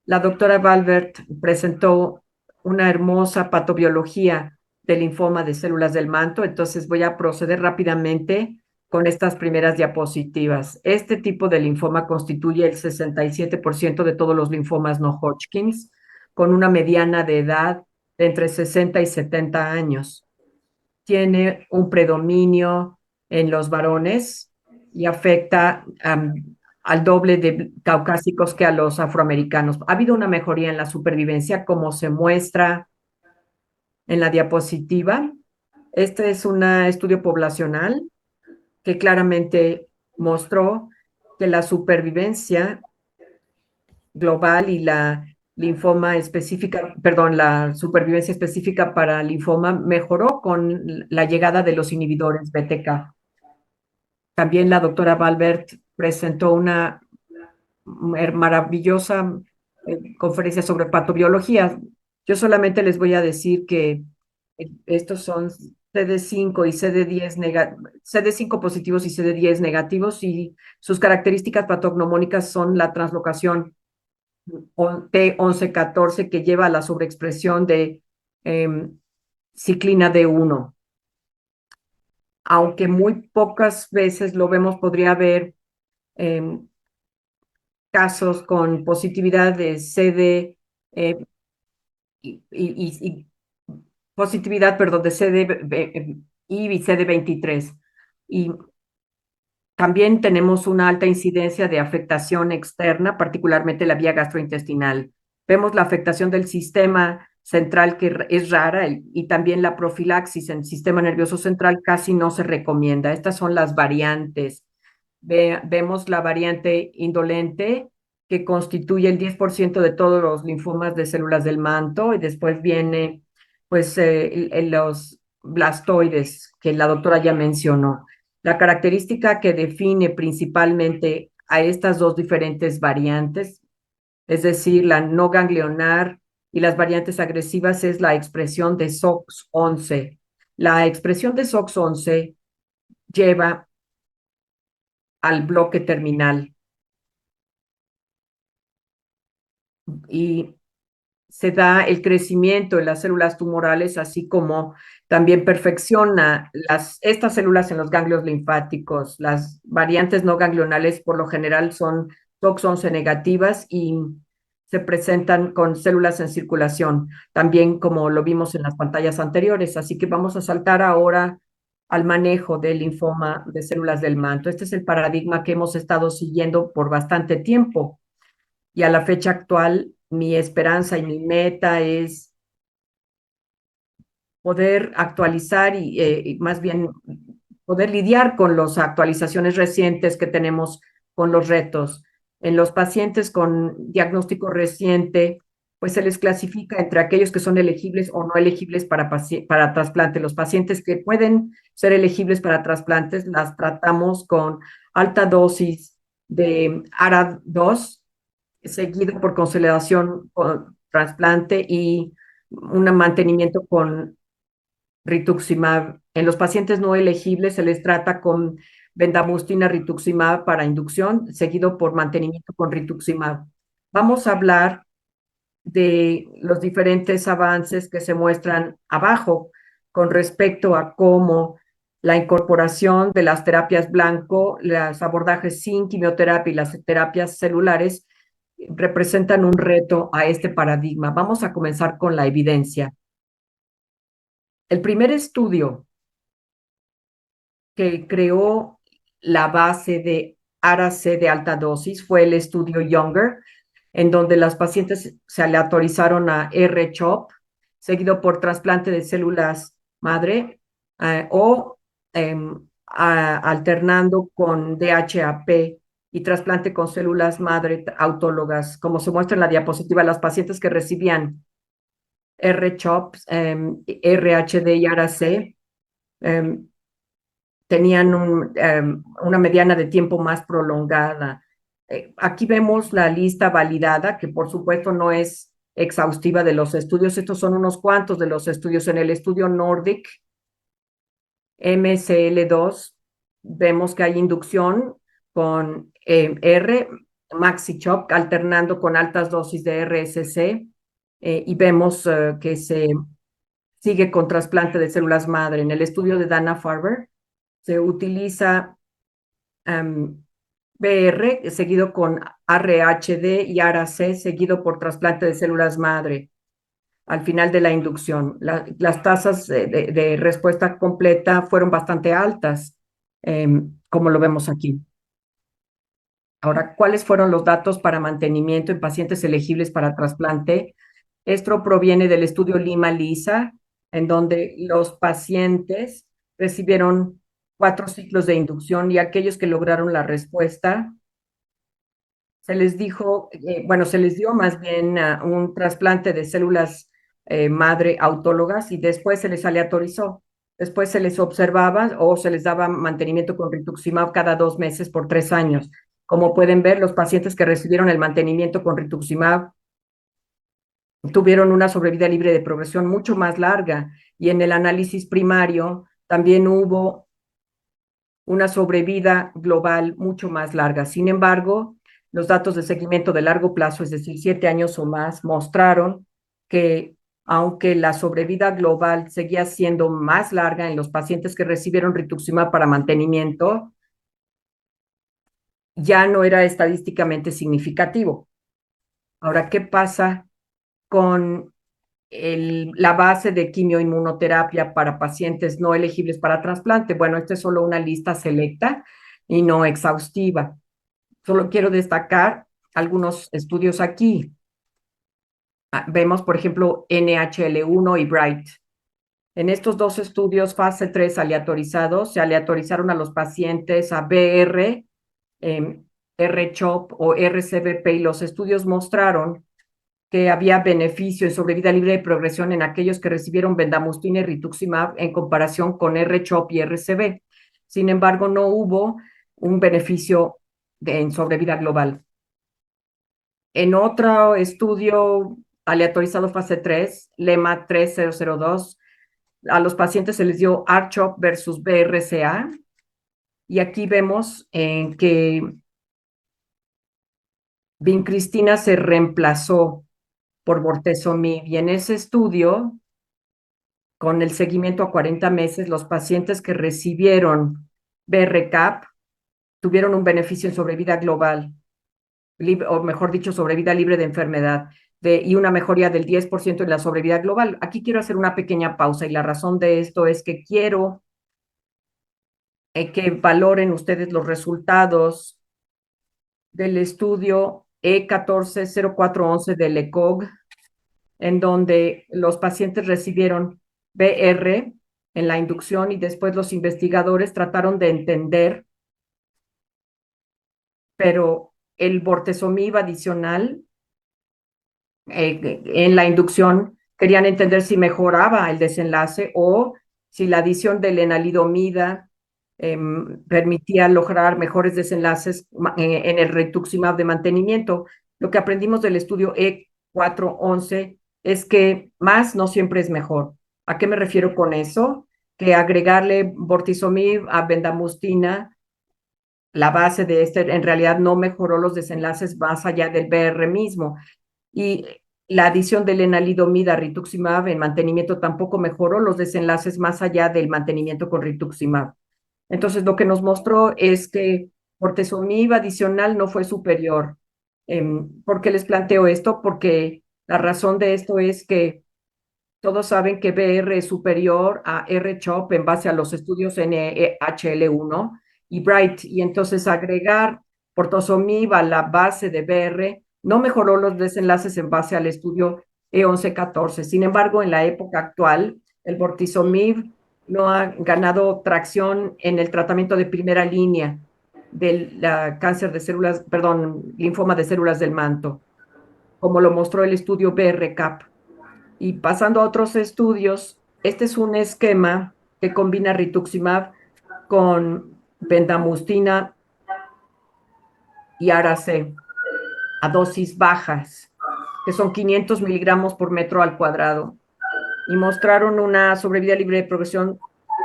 La doctora Balbert presentó una hermosa patobiología del linfoma de células del manto, entonces voy a proceder rápidamente con estas primeras diapositivas. Este tipo de linfoma constituye el 67% de todos los linfomas no Hodgkins, con una mediana de edad de entre 60 y 70 años. Tiene un predominio en los varones y afecta al doble de caucásicos que a los afroamericanos. Ha habido una mejoría en la supervivencia, como se muestra en la diapositiva. Este es un estudio poblacional que claramente mostró que la supervivencia global y la linfoma específica, perdón, la supervivencia específica para linfoma mejoró con la llegada de los inhibidores BTK. También la doctora Balbert presentó una maravillosa conferencia sobre patobiología. Yo solamente les voy a decir que estos son CD5 y CD5 positivos y CD10 negativos, y sus características patognomónicas son la translocación P1114, que lleva a la sobreexpresión de ciclina D1. Aunque muy pocas veces lo vemos, podría haber casos con positividad de CD y positividad, perdón, de CD y CD23. Y también tenemos una alta incidencia de afectación externa, particularmente la vía gastrointestinal. Vemos la afectación del sistema central, que es rara, y también la profilaxis en el sistema nervioso central casi no se recomienda. Estas son las variantes. Vemos la variante indolente, que constituye el 10% de todos los linfomas de células del manto, y después viene pues los blastoides, que la doctora ya mencionó. La característica que define principalmente a estas dos diferentes variantes, es decir, la no ganglionar y las variantes agresivas, es la expresión de SOX11. La expresión de SOX11 lleva al bloque terminal y se da el crecimiento de las células tumorales, así como también perfecciona estas células en los ganglios linfáticos. Las variantes no ganglionales por lo general son SOX11 negativas y se presentan con células en circulación, también como lo vimos en las pantallas anteriores. Así que vamos a saltar ahora al manejo del linfoma de células del manto. Este es el paradigma que hemos estado siguiendo por bastante tiempo, y a la fecha actual mi esperanza y mi meta es poder actualizar y más bien poder lidiar con las actualizaciones recientes que tenemos con los retos. En los pacientes con diagnóstico reciente, pues se les clasifica entre aquellos que son elegibles o no elegibles para trasplante. Los pacientes que pueden ser elegibles para trasplantes las tratamos con alta dosis de ARA2, seguido por consolidación con trasplante y un mantenimiento con rituximab. En los pacientes no elegibles se les trata con bendamustine rituximab para inducción, seguido por mantenimiento con rituximab. Vamos a hablar de los diferentes avances que se muestran abajo con respecto a cómo la incorporación de las terapias blanco, los abordajes sin quimioterapia y las terapias celulares representan un reto a este paradigma. Vamos a comenzar con la evidencia. El primer estudio que creó la base de ARA-C de alta dosis fue el estudio Younger, en donde las pacientes se aleatorizaron a R-CHOP, seguido por trasplante de células madre o alternando con DHAP y trasplante con células madre autólogas. Como se muestra en la diapositiva, las pacientes que recibían R-CHOP, RHD y ARA-C tenían una mediana de tiempo más prolongada. Aquí vemos la lista validada, que por supuesto no es exhaustiva de los estudios. Estos son unos cuantos de los estudios. En el estudio Nordic, MCL2, vemos que hay inducción con MaxiChop, alternando con altas dosis de RSC, y vemos que se sigue con trasplante de células madre. En el estudio de Dana-Farber se utiliza BR seguido con RHD y ARA-C seguido por trasplante de células madre al final de la inducción. Las tasas de respuesta completa fueron bastante altas, como lo vemos aquí. Ahora, ¿cuáles fueron los datos para mantenimiento en pacientes elegibles para trasplante? Esto proviene del estudio Lima-Lisa, en donde los pacientes recibieron 4 ciclos de inducción, y aquellos que lograron la respuesta, se les dijo, se les dio más bien un trasplante de células madre autólogas, y después se les aleatorizó. Después se les observaba o se les daba mantenimiento con rituximab cada 2 meses por 3 años. Como pueden ver, los pacientes que recibieron el mantenimiento con rituximab tuvieron una sobrevida libre de progresión mucho más larga, y en el análisis primario también hubo una sobrevida global mucho más larga. Sin embargo, los datos de seguimiento de largo plazo, es decir, 7 años o más, mostraron que aunque la sobrevida global seguía siendo más larga en los pacientes que recibieron rituximab para mantenimiento, ya no era estadísticamente significativo. Ahora, ¿qué pasa con la base de quimioinmunoterapia para pacientes no elegibles para trasplante? Bueno, esta es solo una lista selecta y no exhaustiva. Solo quiero destacar algunos estudios aquí. Vemos, por ejemplo, NHL1 y BRIGHT. En estos dos estudios, fase 3 aleatorizados, se aleatorizaron a los pacientes a BR, R-CHOP o RCBP, y los estudios mostraron que había beneficio en sobrevida libre de progresión en aquellos que recibieron bendamustine y rituximab en comparación con R-CHOP y RCB. Sin embargo, no hubo un beneficio en sobrevida global. En otro estudio aleatorizado fase 3, LEMA 3002, a los pacientes se les dio R-CHOP versus BRCA, y aquí vemos que vincristina se reemplazó por bortezomib, y en ese estudio, con el seguimiento a 40 meses, los pacientes que recibieron BRCAP tuvieron un beneficio en sobrevida global, o mejor dicho, sobrevida libre de enfermedad, y una mejoría del 10% en la sobrevida global. Aquí quiero hacer una pequeña pausa, y la razón de esto es que quiero que valoren ustedes los resultados del estudio E140411 del ECOG, en donde los pacientes recibieron BR en la inducción, y después los investigadores trataron de entender, pero el bortezomib adicional en la inducción querían entender si mejoraba el desenlace o si la adición de lenalidomida permitía lograr mejores desenlaces en el rituximab de mantenimiento. Lo que aprendimos del estudio E411 es que más no siempre es mejor. ¿A qué me refiero con eso? Que agregarle bortezomib a bendamustine, la base de este, en realidad no mejoró los desenlaces más allá del BR mismo. Y la adición de lenalidomida a rituximab en mantenimiento tampoco mejoró los desenlaces más allá del mantenimiento con rituximab. Entonces, lo que nos mostró es que bortezomib adicional no fue superior. ¿Por qué les planteo esto? Porque la razón de esto es que todos saben que BR es superior a R-CHOP en base a los estudios NHL1 y BRIGHT, y entonces agregar bortezomib a la base de BR no mejoró los desenlaces en base al estudio E1114. Sin embargo, en la época actual, el bortezomib no ha ganado tracción en el tratamiento de primera línea del cáncer de células, linfoma de células del manto, como lo mostró el estudio BRCAP. Y pasando a otros estudios, este es un esquema que combina rituximab con bendamustine y ARA-C a dosis bajas, que son 500 miligramos por metro al cuadrado, y mostraron una sobrevida libre de progresión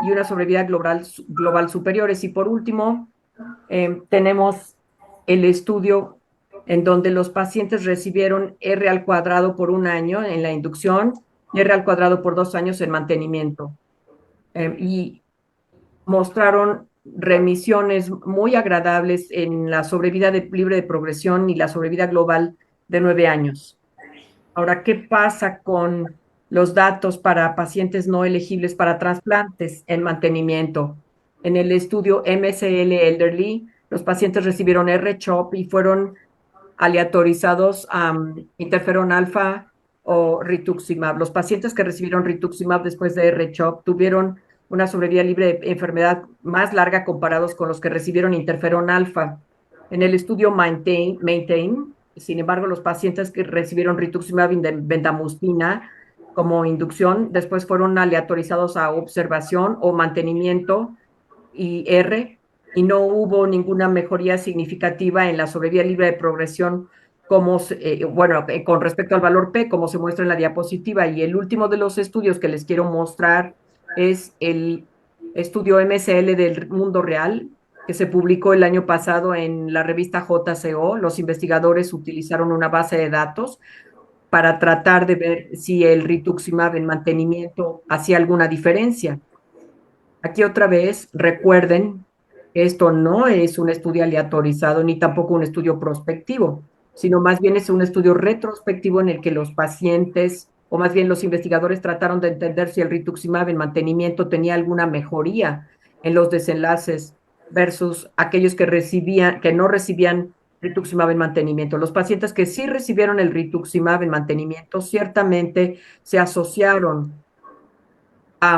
y una sobrevida global superiores. Y por último, tenemos el estudio en donde los pacientes recibieron R al cuadrado por 1 año en la inducción y R al cuadrado por 2 años en mantenimiento. Y mostraron remisiones muy agradables en la sobrevida libre de progresión y la sobrevida global de 9 años. Ahora, ¿qué pasa con los datos para pacientes no elegibles para trasplantes en mantenimiento? En el estudio MSL Elderly, los pacientes recibieron R-CHOP y fueron aleatorizados a interferón alfa o rituximab. Los pacientes que recibieron rituximab después de R-CHOP tuvieron una sobrevida libre de enfermedad más larga comparados con los que recibieron interferón alfa. En el estudio Maintain, sin embargo, los pacientes que recibieron rituximab y bendamustine como inducción después fueron aleatorizados a observación o mantenimiento y R, y no hubo ninguna mejoría significativa en la sobrevida libre de progresión con respecto al valor P, como se muestra en la diapositiva. Y el último de los estudios que les quiero mostrar es el estudio MSL del mundo real, que se publicó el año pasado en la revista JCO. Los investigadores utilizaron una base de datos para tratar de ver si el rituximab en mantenimiento hacía alguna diferencia. Aquí otra vez, recuerden que esto no es un estudio aleatorizado ni tampoco un estudio prospectivo, sino más bien es un estudio retrospectivo en el que los pacientes, o más bien los investigadores, trataron de entender si el rituximab en mantenimiento tenía alguna mejoría en los desenlaces versus aquellos que no recibían rituximab en mantenimiento. Los pacientes que sí recibieron el rituximab en mantenimiento ciertamente se asociaron a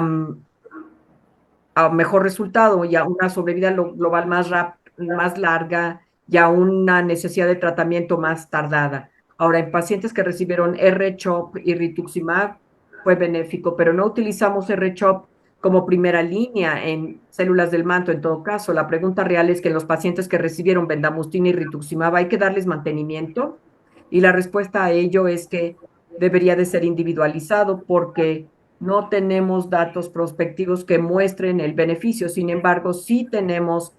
mejor resultado y a una sobrevida global más larga y a una necesidad de tratamiento más tardada. Ahora, en pacientes que recibieron R-CHOP y rituximab fue benéfico, pero no utilizamos R-CHOP como primera línea en células del manto. En todo caso, la pregunta real es que en los pacientes que recibieron bendamustine y rituximab, ¿hay que darles mantenimiento? Y la respuesta a ello es que debería de ser individualizado porque no tenemos datos prospectivos que muestren el beneficio. Sin embargo, sí tenemos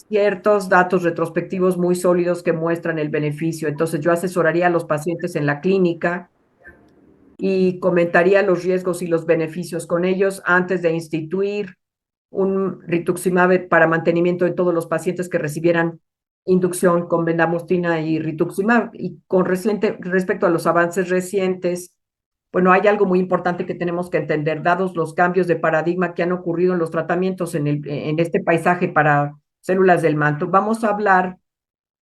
ciertos datos retrospectivos muy sólidos que muestran el beneficio. Entonces, yo asesoraría a los pacientes en la clínica y comentaría los riesgos y los beneficios con ellos antes de instituir un rituximab para mantenimiento en todos los pacientes que recibieran inducción con bendamustine y rituximab. Y con respecto a los avances recientes, bueno, hay algo muy importante que tenemos que entender, dados los cambios de paradigma que han ocurrido en los tratamientos en este paisaje para células del manto. Vamos a hablar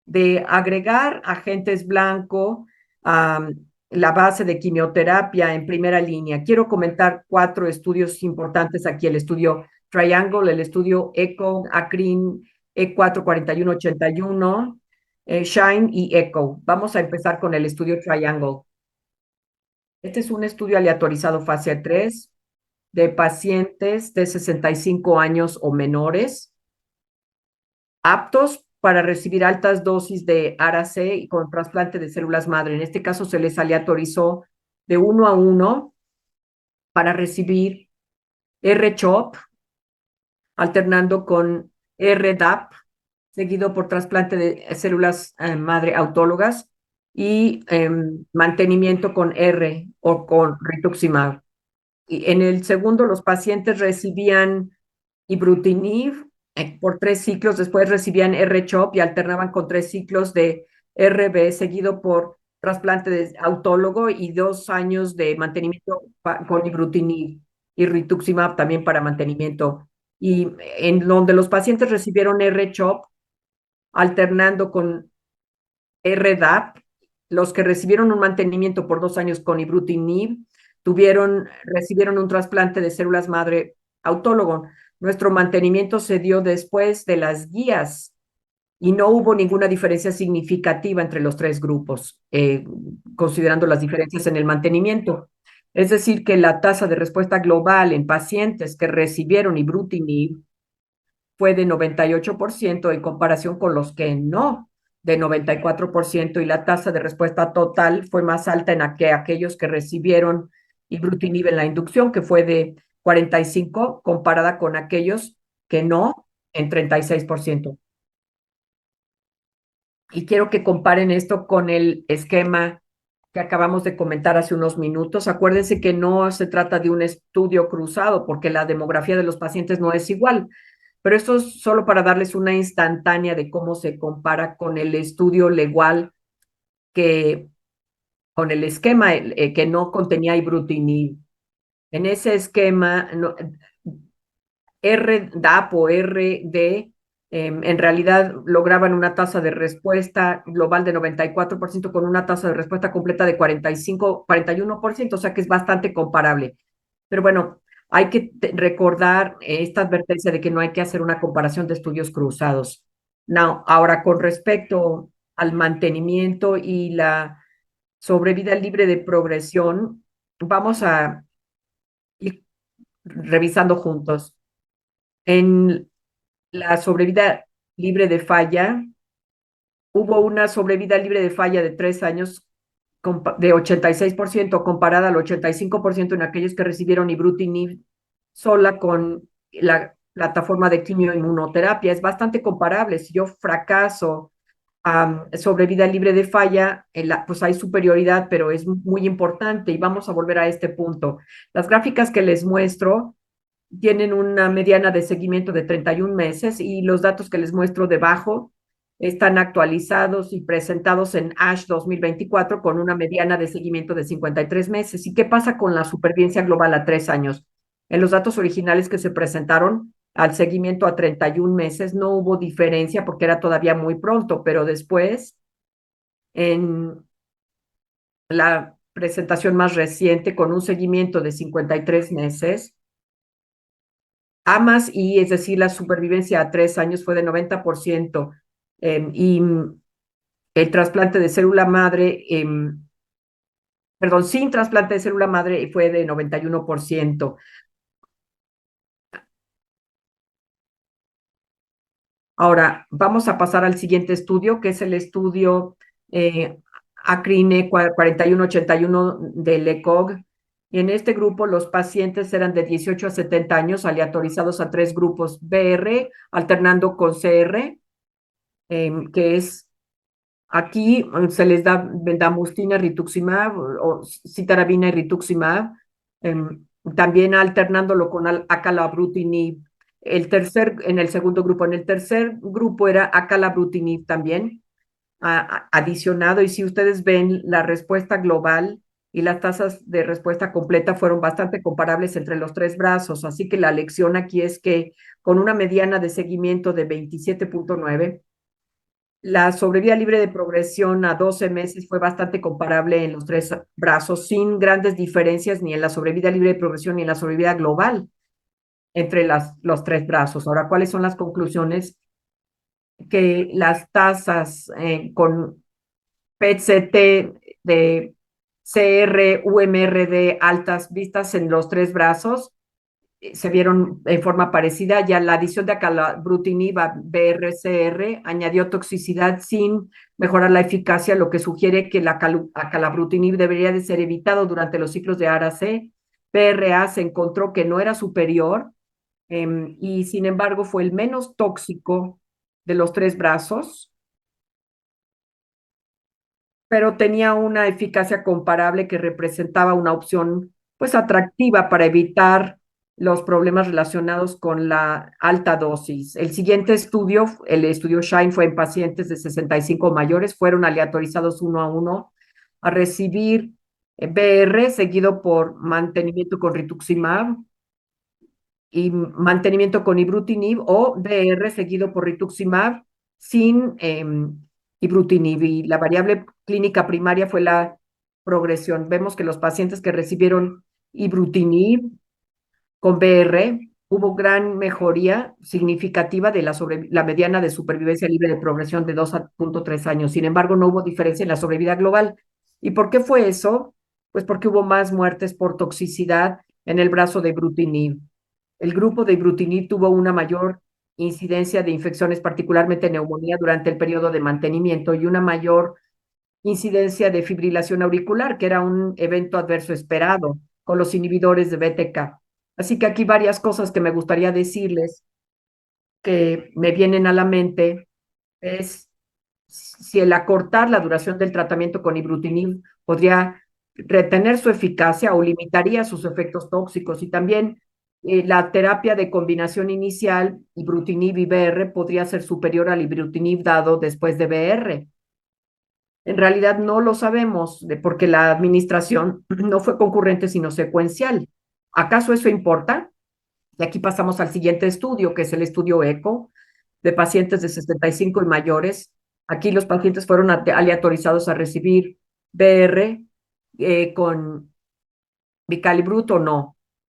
de agregar agentes blanco a la base de quimioterapia en primera línea. Quiero comentar 4 estudios importantes aquí: el estudio Triangle, el estudio ECHO, ACRIN, E44181, SHINE y ECHO. Vamos a empezar con el estudio Triangle. Este es un estudio aleatorizado fase 3 de pacientes de 65 años o menores, aptos para recibir altas dosis de ARA-C y con trasplante de células madre. En este caso se les aleatorizó de 1 a 1 para recibir R-CHOP, alternando con R-DAP, seguido por trasplante de células madre autólogas y mantenimiento con R o con rituximab. Y en el segundo, los pacientes recibían ibrutinib por 3 ciclos, después recibían R-CHOP y alternaban con 3 ciclos de RB, seguido por trasplante de autólogo y 2 años de mantenimiento con ibrutinib y rituximab también para mantenimiento. Y en donde los pacientes recibieron R-CHOP alternando con RDAP, los que recibieron un mantenimiento por 2 años con ibrutinib recibieron un trasplante de células madre autólogo. Nuestro mantenimiento se dio después de las guías y no hubo ninguna diferencia significativa entre los 3 grupos, considerando las diferencias en el mantenimiento. Es decir, que la tasa de respuesta global en pacientes que recibieron ibrutinib fue de 98% en comparación con los que no, de 94%, y la tasa de respuesta total fue más alta en aquellos que recibieron ibrutinib en la inducción, que fue de 45%, comparada con aquellos que no, en 36%. Y quiero que comparen esto con el esquema que acabamos de comentar hace unos minutos. Acuérdense que no se trata de un estudio cruzado, porque la demografía de los pacientes no es igual. Pero esto es solo para darles una instantánea de cómo se compara con el estudio legal con el esquema que no contenía ibrutinib. En ese esquema, RDAP o RD en realidad lograban una tasa de respuesta global de 94% con una tasa de respuesta completa de 41%, o sea que es bastante comparable. Pero bueno, hay que recordar esta advertencia de que no hay que hacer una comparación de estudios cruzados. Now, ahora, con respecto al mantenimiento y la sobrevida libre de progresión, vamos a ir revisando juntos. En la sobrevida libre de falla, hubo una sobrevida libre de falla de 3 años de 86% comparada al 85% en aquellos que recibieron ibrutinib sola con la plataforma de quimioinmunoterapia. Es bastante comparable. Si yo fracaso sobre vida libre de falla, pues hay superioridad, pero es muy importante y vamos a volver a este punto. Las gráficas que les muestro tienen una mediana de seguimiento de 31 meses y los datos que les muestro debajo están actualizados y presentados en ASH 2024 con una mediana de seguimiento de 53 meses. ¿Y qué pasa con la supervivencia global a 3 años? En los datos originales que se presentaron al seguimiento a 31 meses no hubo diferencia porque era todavía muy pronto, pero después en la presentación más reciente con un seguimiento de 53 meses, AMAS y es decir, la supervivencia a 3 años fue de 90%, y el trasplante de célula madre, perdón, sin trasplante de célula madre fue de 91%. Ahora, vamos a pasar al siguiente estudio, que es el estudio ACRINE 4181 del ECOG. Y en este grupo los pacientes eran de 18 a 70 años, aleatorizados a 3 grupos BR, alternando con CR, que es aquí se les da bendamustina, rituximab o citarabina y rituximab, también alternándolo con acalabrutinib. En el segundo grupo, en el tercer grupo era acalabrutinib también adicionado, y si ustedes ven la respuesta global y las tasas de respuesta completa fueron bastante comparables entre los 3 brazos, así que la lección aquí es que con una mediana de seguimiento de 27.9, la sobrevida libre de progresión a 12 meses fue bastante comparable en los 3 brazos, sin grandes diferencias ni en la sobrevida libre de progresión ni en la sobrevida global entre los 3 brazos. Ahora, ¿cuáles son las conclusiones? Que las tasas con PET-CT de CR, UMRD altas vistas en los 3 brazos se vieron en forma parecida. Ya la adición de acalabrutinib a BRCR añadió toxicidad sin mejorar la eficacia, lo que sugiere que la acalabrutinib debería de ser evitado durante los ciclos de ARA-C. PRA se encontró que no era superior, y sin embargo fue el menos tóxico de los 3 brazos, pero tenía una eficacia comparable que representaba una opción pues atractiva para evitar los problemas relacionados con la alta dosis. El siguiente estudio, el estudio SHINE, fue en pacientes de 65 mayores, fueron aleatorizados 1 a 1 a recibir BR seguido por mantenimiento con rituximab y mantenimiento con ibrutinib, o BR seguido por rituximab sin ibrutinib, y la variable clínica primaria fue la progresión. Vemos que los pacientes que recibieron ibrutinib con BR hubo gran mejoría significativa de la mediana de supervivencia libre de progresión de 2.3 años. Sin embargo, no hubo diferencia en la sobrevida global. ¿Y por qué fue eso? Pues porque hubo más muertes por toxicidad en el brazo de ibrutinib. El grupo de ibrutinib tuvo una mayor incidencia de infecciones, particularmente neumonía, durante el periodo de mantenimiento, y una mayor incidencia de fibrilación auricular, que era un evento adverso esperado con los inhibidores de BTK. Así que aquí varias cosas que me gustaría decirles que me vienen a la mente es si el acortar la duración del tratamiento con ibrutinib podría retener su eficacia o limitaría sus efectos tóxicos, y también la terapia de combinación inicial, ibrutinib y BR, podría ser superior al ibrutinib dado después de BR. En realidad no lo sabemos porque la administración no fue concurrente sino secuencial. ¿Acaso eso importa? Y aquí pasamos al siguiente estudio, que es el estudio ECO de pacientes de 65 y mayores. Aquí los pacientes fueron aleatorizados a recibir BR con Vicalibruto o no.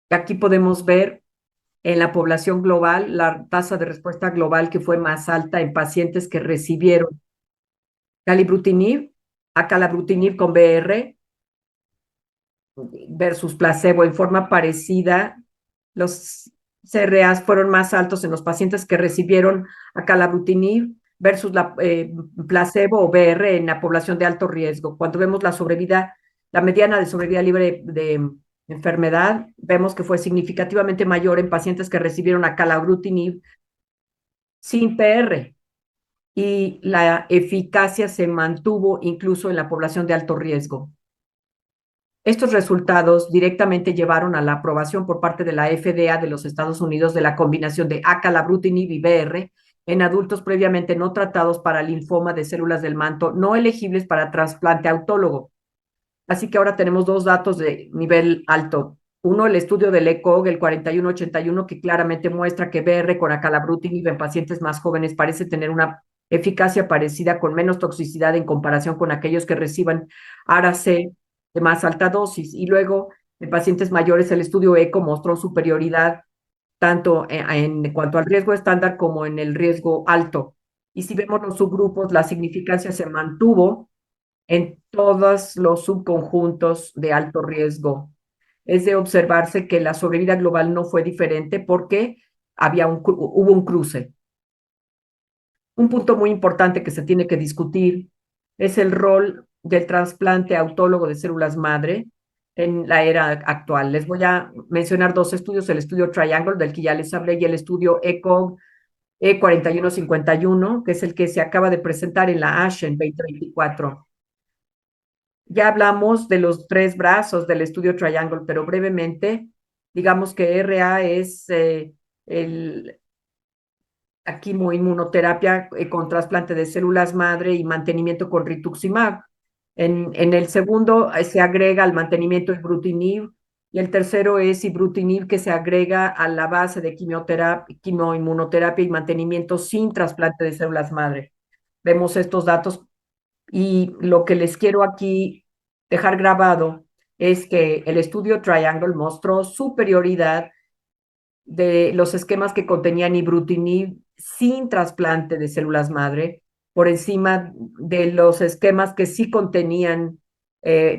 Y aquí podemos ver en la población global la tasa de respuesta global que fue más alta en pacientes que recibieron calibrutinib, acalabrutinib con BR versus placebo. En forma parecida, los CRAs fueron más altos en los pacientes que recibieron acalabrutinib versus la placebo o BR en la población de alto riesgo. Cuando vemos la sobrevida, la mediana de sobrevida libre de enfermedad, vemos que fue significativamente mayor en pacientes que recibieron acalabrutinib sin PR. y la eficacia se mantuvo incluso en la población de alto riesgo. Estos resultados directamente llevaron a la aprobación por parte de la FDA de los Estados Unidos de la combinación de acalabrutinib y BR en adultos previamente no tratados para linfoma de células del manto no elegibles para trasplante autólogo. Así que ahora tenemos dos datos de nivel alto. Uno, el estudio del ECOG, el 4181, que claramente muestra que BR con acalabrutinib en pacientes más jóvenes parece tener una eficacia parecida con menos toxicidad en comparación con aquellos que reciban ARA-C de más alta dosis. Y luego, en pacientes mayores, el estudio ECO mostró superioridad tanto en cuanto al riesgo estándar como en el riesgo alto. Y si vemos los subgrupos, la significancia se mantuvo en todos los subconjuntos de alto riesgo. Es de observarse que la sobrevida global no fue diferente porque hubo un cruce. Un punto muy importante que se tiene que discutir es el rol del trasplante autólogo de células madre en la era actual. Les voy a mencionar dos estudios, el estudio Triangle, del que ya les hablé, y el estudio ECOG E4151, que es el que se acaba de presentar en la ASH en 2024. Ya hablamos de los tres brazos del estudio Triangle, pero brevemente, digamos que RA es la quimoinmunoterapia con trasplante de células madre y mantenimiento con rituximab. En el segundo se agrega al mantenimiento ibrutinib y el tercero es ibrutinib que se agrega a la base de quimoinmunoterapia y mantenimiento sin trasplante de células madre. Vemos estos datos y lo que les quiero aquí dejar grabado es que el estudio Triangle mostró superioridad de los esquemas que contenían ibrutinib sin trasplante de células madre por encima de los esquemas que sí contenían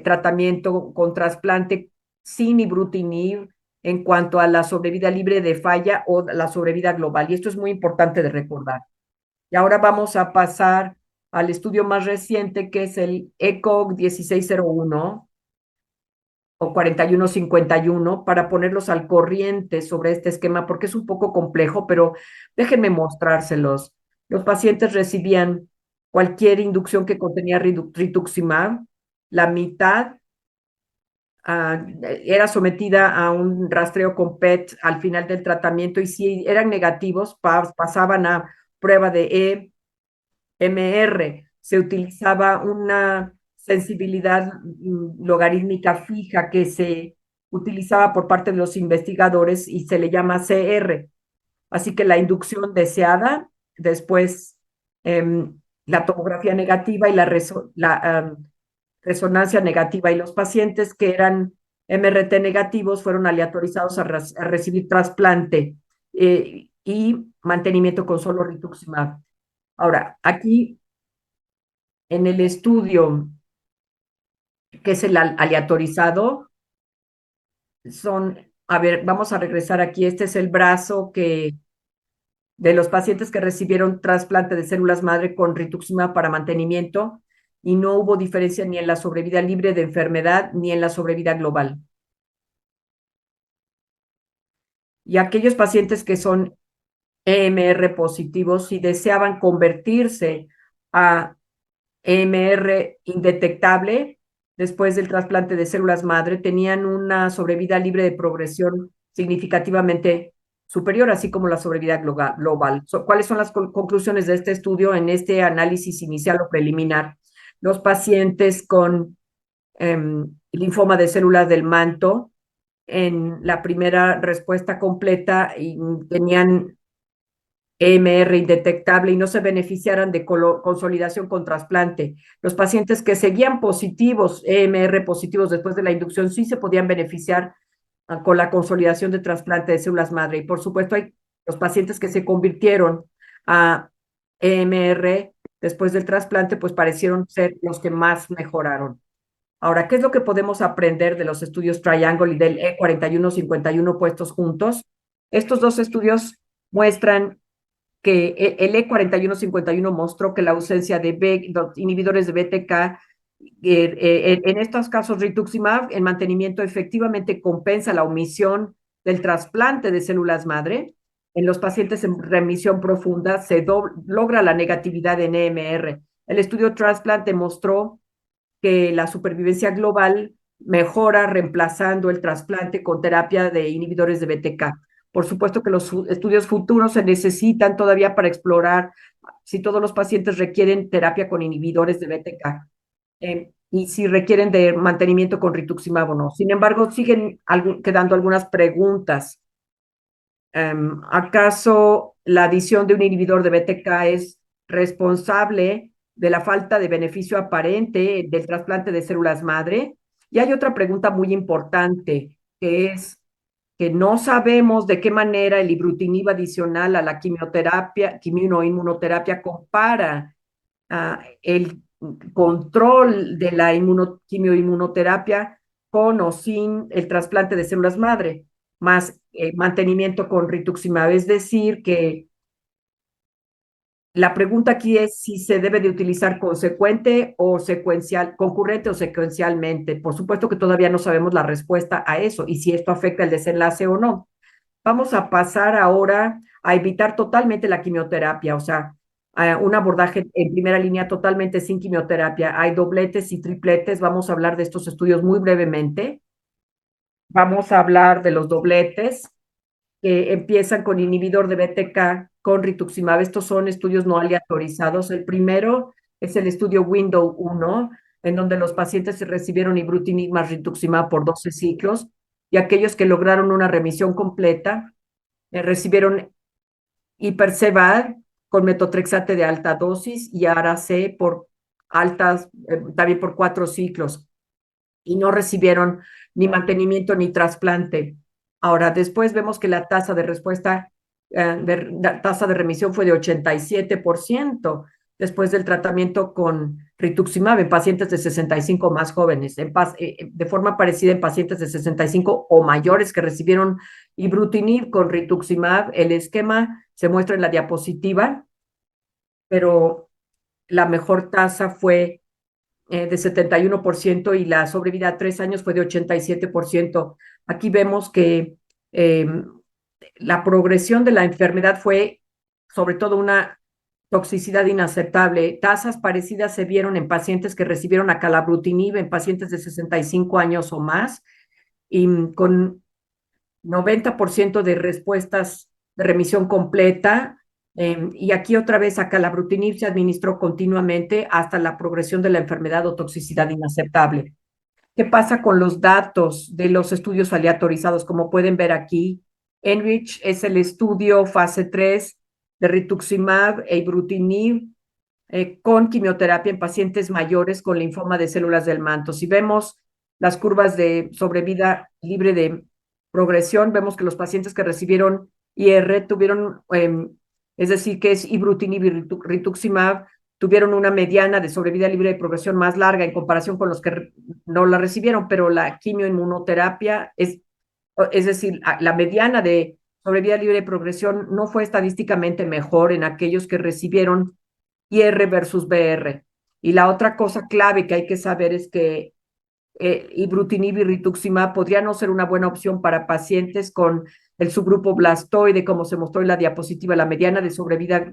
tratamiento con trasplante sin ibrutinib en cuanto a la sobrevida libre de falla o la sobrevida global. Y esto es muy importante de recordar. Y ahora vamos a pasar al estudio más reciente, que es el ECOG 1601 o 4151, para ponerlos al corriente sobre este esquema, porque es un poco complejo, pero déjenme mostrárselos. Los pacientes recibían cualquier inducción que contenía rituximab, la mitad era sometida a un rastreo con PET al final del tratamiento y si eran negativos, pasaban a prueba de EMR. Se utilizaba una sensibilidad logarítmica fija que se utilizaba por parte de los investigadores y se le llama CR. Así que la inducción deseada, después la tomografía negativa y la resonancia negativa, y los pacientes que eran MRT negativos fueron aleatorizados a recibir trasplante y mantenimiento con solo rituximab. Ahora, aquí en el estudio, que es el aleatorizado, vamos a regresar aquí, este es el brazo de los pacientes que recibieron trasplante de células madre con rituximab para mantenimiento y no hubo diferencia ni en la sobrevida libre de enfermedad ni en la sobrevida global. Y aquellos pacientes que son EMR positivos, si deseaban convertirse a EMR indetectable después del trasplante de células madre, tenían una sobrevida libre de progresión significativamente superior, así como la sobrevida global. ¿Cuáles son las conclusiones de este estudio en este análisis inicial o preliminar? Los pacientes con linfoma de células del manto, en la primera respuesta completa tenían EMR indetectable y no se beneficiaran de consolidación con trasplante. Los pacientes que seguían positivos, EMR positivos después de la inducción, sí se podían beneficiar con la consolidación de trasplante de células madre. Y por supuesto, hay los pacientes que se convirtieron a EMR después del trasplante, pues parecieron ser los que más mejoraron. Ahora, ¿qué es lo que podemos aprender de los estudios Triangle y del E4151 puestos juntos? Estos dos estudios muestran que el E4151 mostró que la ausencia de los inhibidores de BTK, en estos casos rituximab, en mantenimiento efectivamente compensa la omisión del trasplante de células madre en los pacientes en remisión profunda se logra la negatividad en EMR. El estudio Transplant demostró que la supervivencia global mejora reemplazando el trasplante con terapia de inhibidores de BTK. Por supuesto que los estudios futuros se necesitan todavía para explorar si todos los pacientes requieren terapia con inhibidores de BTK y si requieren de mantenimiento con rituximab o no. Sin embargo, siguen quedando algunas preguntas. ¿Acaso la adición de un inhibidor de BTK es responsable de la falta de beneficio aparente del trasplante de células madre? Y hay otra pregunta muy importante, que es que no sabemos de qué manera el ibrutinib adicional a la quimioterapia, quimioinmunoterapia compara el control de la quimioinmunoterapia con o sin el trasplante de células madre, más mantenimiento con rituximab. Es decir, que la pregunta aquí es si se debe de utilizar consecuente o secuencial, concurrente o secuencialmente. Por supuesto que todavía no sabemos la respuesta a eso y si esto afecta el desenlace o no. Vamos a pasar ahora a evitar totalmente la quimioterapia, o sea, un abordaje en primera línea totalmente sin quimioterapia. Hay dobletes y tripletes, vamos a hablar de estos estudios muy brevemente. Vamos a hablar de los dobletes que empiezan con inhibidor de BTK con rituximab. Estos son estudios no aleatorizados. El primero es el estudio Window 1, en donde los pacientes recibieron ibrutinib más rituximab por 12 ciclos y aquellos que lograron una remisión completa recibieron Hipercevad con metotrexate de alta dosis y Ara-C por altas, también por 4 ciclos, y no recibieron ni mantenimiento ni trasplante. Ahora, después vemos que la tasa de respuesta, la tasa de remisión fue de 87% después del tratamiento con rituximab en pacientes de 65 más jóvenes, de forma parecida en pacientes de 65 o mayores que recibieron ibrutinib con rituximab. El esquema se muestra en la diapositiva, pero la mejor tasa fue de 71% y la sobrevida a 3 años fue de 87%. Aquí vemos que la progresión de la enfermedad fue sobre todo una toxicidad inaceptable. Tasas parecidas se vieron en pacientes que recibieron acalabrutinib, en pacientes de 65 años o más, y con 90% de respuestas de remisión completa. Y aquí otra vez acalabrutinib se administró continuamente hasta la progresión de la enfermedad o toxicidad inaceptable. ¿Qué pasa con los datos de los estudios aleatorizados? Como pueden ver aquí, ENRICH es el estudio fase 3 de rituximab e ibrutinib con quimioterapia en pacientes mayores con linfoma de células del manto. Si vemos las curvas de sobrevida libre de progresión, vemos que los pacientes que recibieron IR tuvieron, es decir, que es ibrutinib y rituximab, tuvieron una mediana de sobrevida libre de progresión más larga en comparación con los que no la recibieron, pero la quimioinmunoterapia es decir, la mediana de sobrevida libre de progresión no fue estadísticamente mejor en aquellos que recibieron IR versus BR. Y la otra cosa clave que hay que saber es que ibrutinib y rituximab podría no ser una buena opción para pacientes con el subgrupo blastoide, como se mostró en la diapositiva. La mediana de sobrevida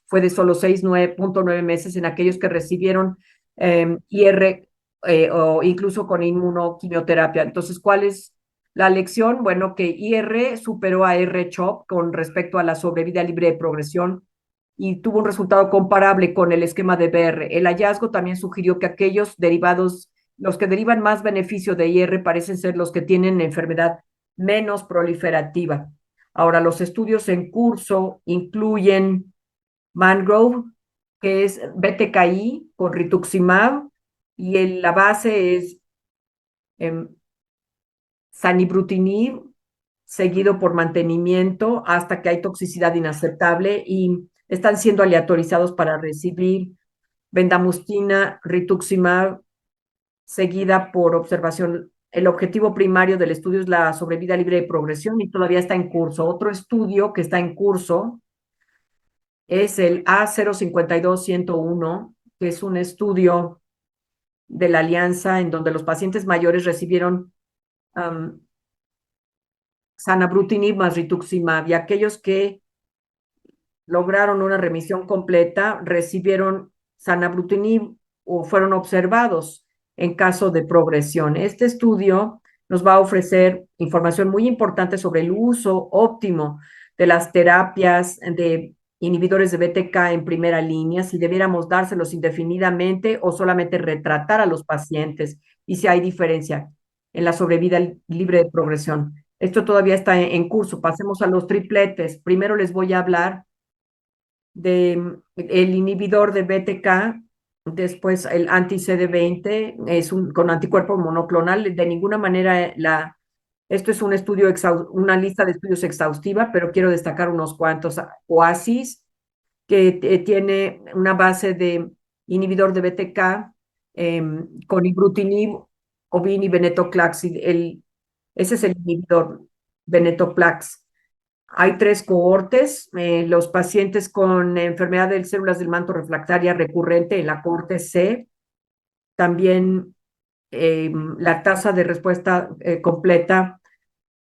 fue de solo 6.9 meses en aquellos que recibieron IR o incluso con inmunoquimioterapia. Entonces, ¿cuál es la lección? Bueno, que IR superó a R-CHOP con respecto a la sobrevida libre de progresión y tuvo un resultado comparable con el esquema de BR. El hallazgo también sugirió que aquellos derivados, los que derivan más beneficio de IR, parecen ser los que tienen enfermedad menos proliferativa. Ahora, los estudios en curso incluyen Mangrove, que es BTKI con rituximab, y la base es zanibrutinib, seguido por mantenimiento hasta que hay toxicidad inaceptable, y están siendo aleatorizados para recibir bendamustina, rituximab, seguida por observación. El objetivo primario del estudio es la sobrevida libre de progresión y todavía está en curso. Otro estudio que está en curso es el A052101, que es un estudio de la alianza en donde los pacientes mayores recibieron zanabrutinib más rituximab y aquellos que lograron una remisión completa recibieron zanabrutinib o fueron observados en caso de progresión. Este estudio nos va a ofrecer información muy importante sobre el uso óptimo de las terapias de inhibidores de BTK en primera línea, si debiéramos dárselos indefinidamente o solamente retratar a los pacientes y si hay diferencia en la sobrevida libre de progresión. Esto todavía está en curso. Pasemos a los tripletes. Primero les voy a hablar de el inhibidor de BTK, después el anti-CD20, con anticuerpo monoclonal. De ninguna manera esto es un estudio, una lista de estudios exhaustiva, pero quiero destacar unos cuantos. OASIS, que tiene una base de inhibidor de BTK con ibrutinib, Ovin y venetoclax. Ese es el inhibidor venetoclax. Hay 3 cohortes, los pacientes con enfermedad de células del manto refractaria recurrente en la cohorte C, también la tasa de respuesta completa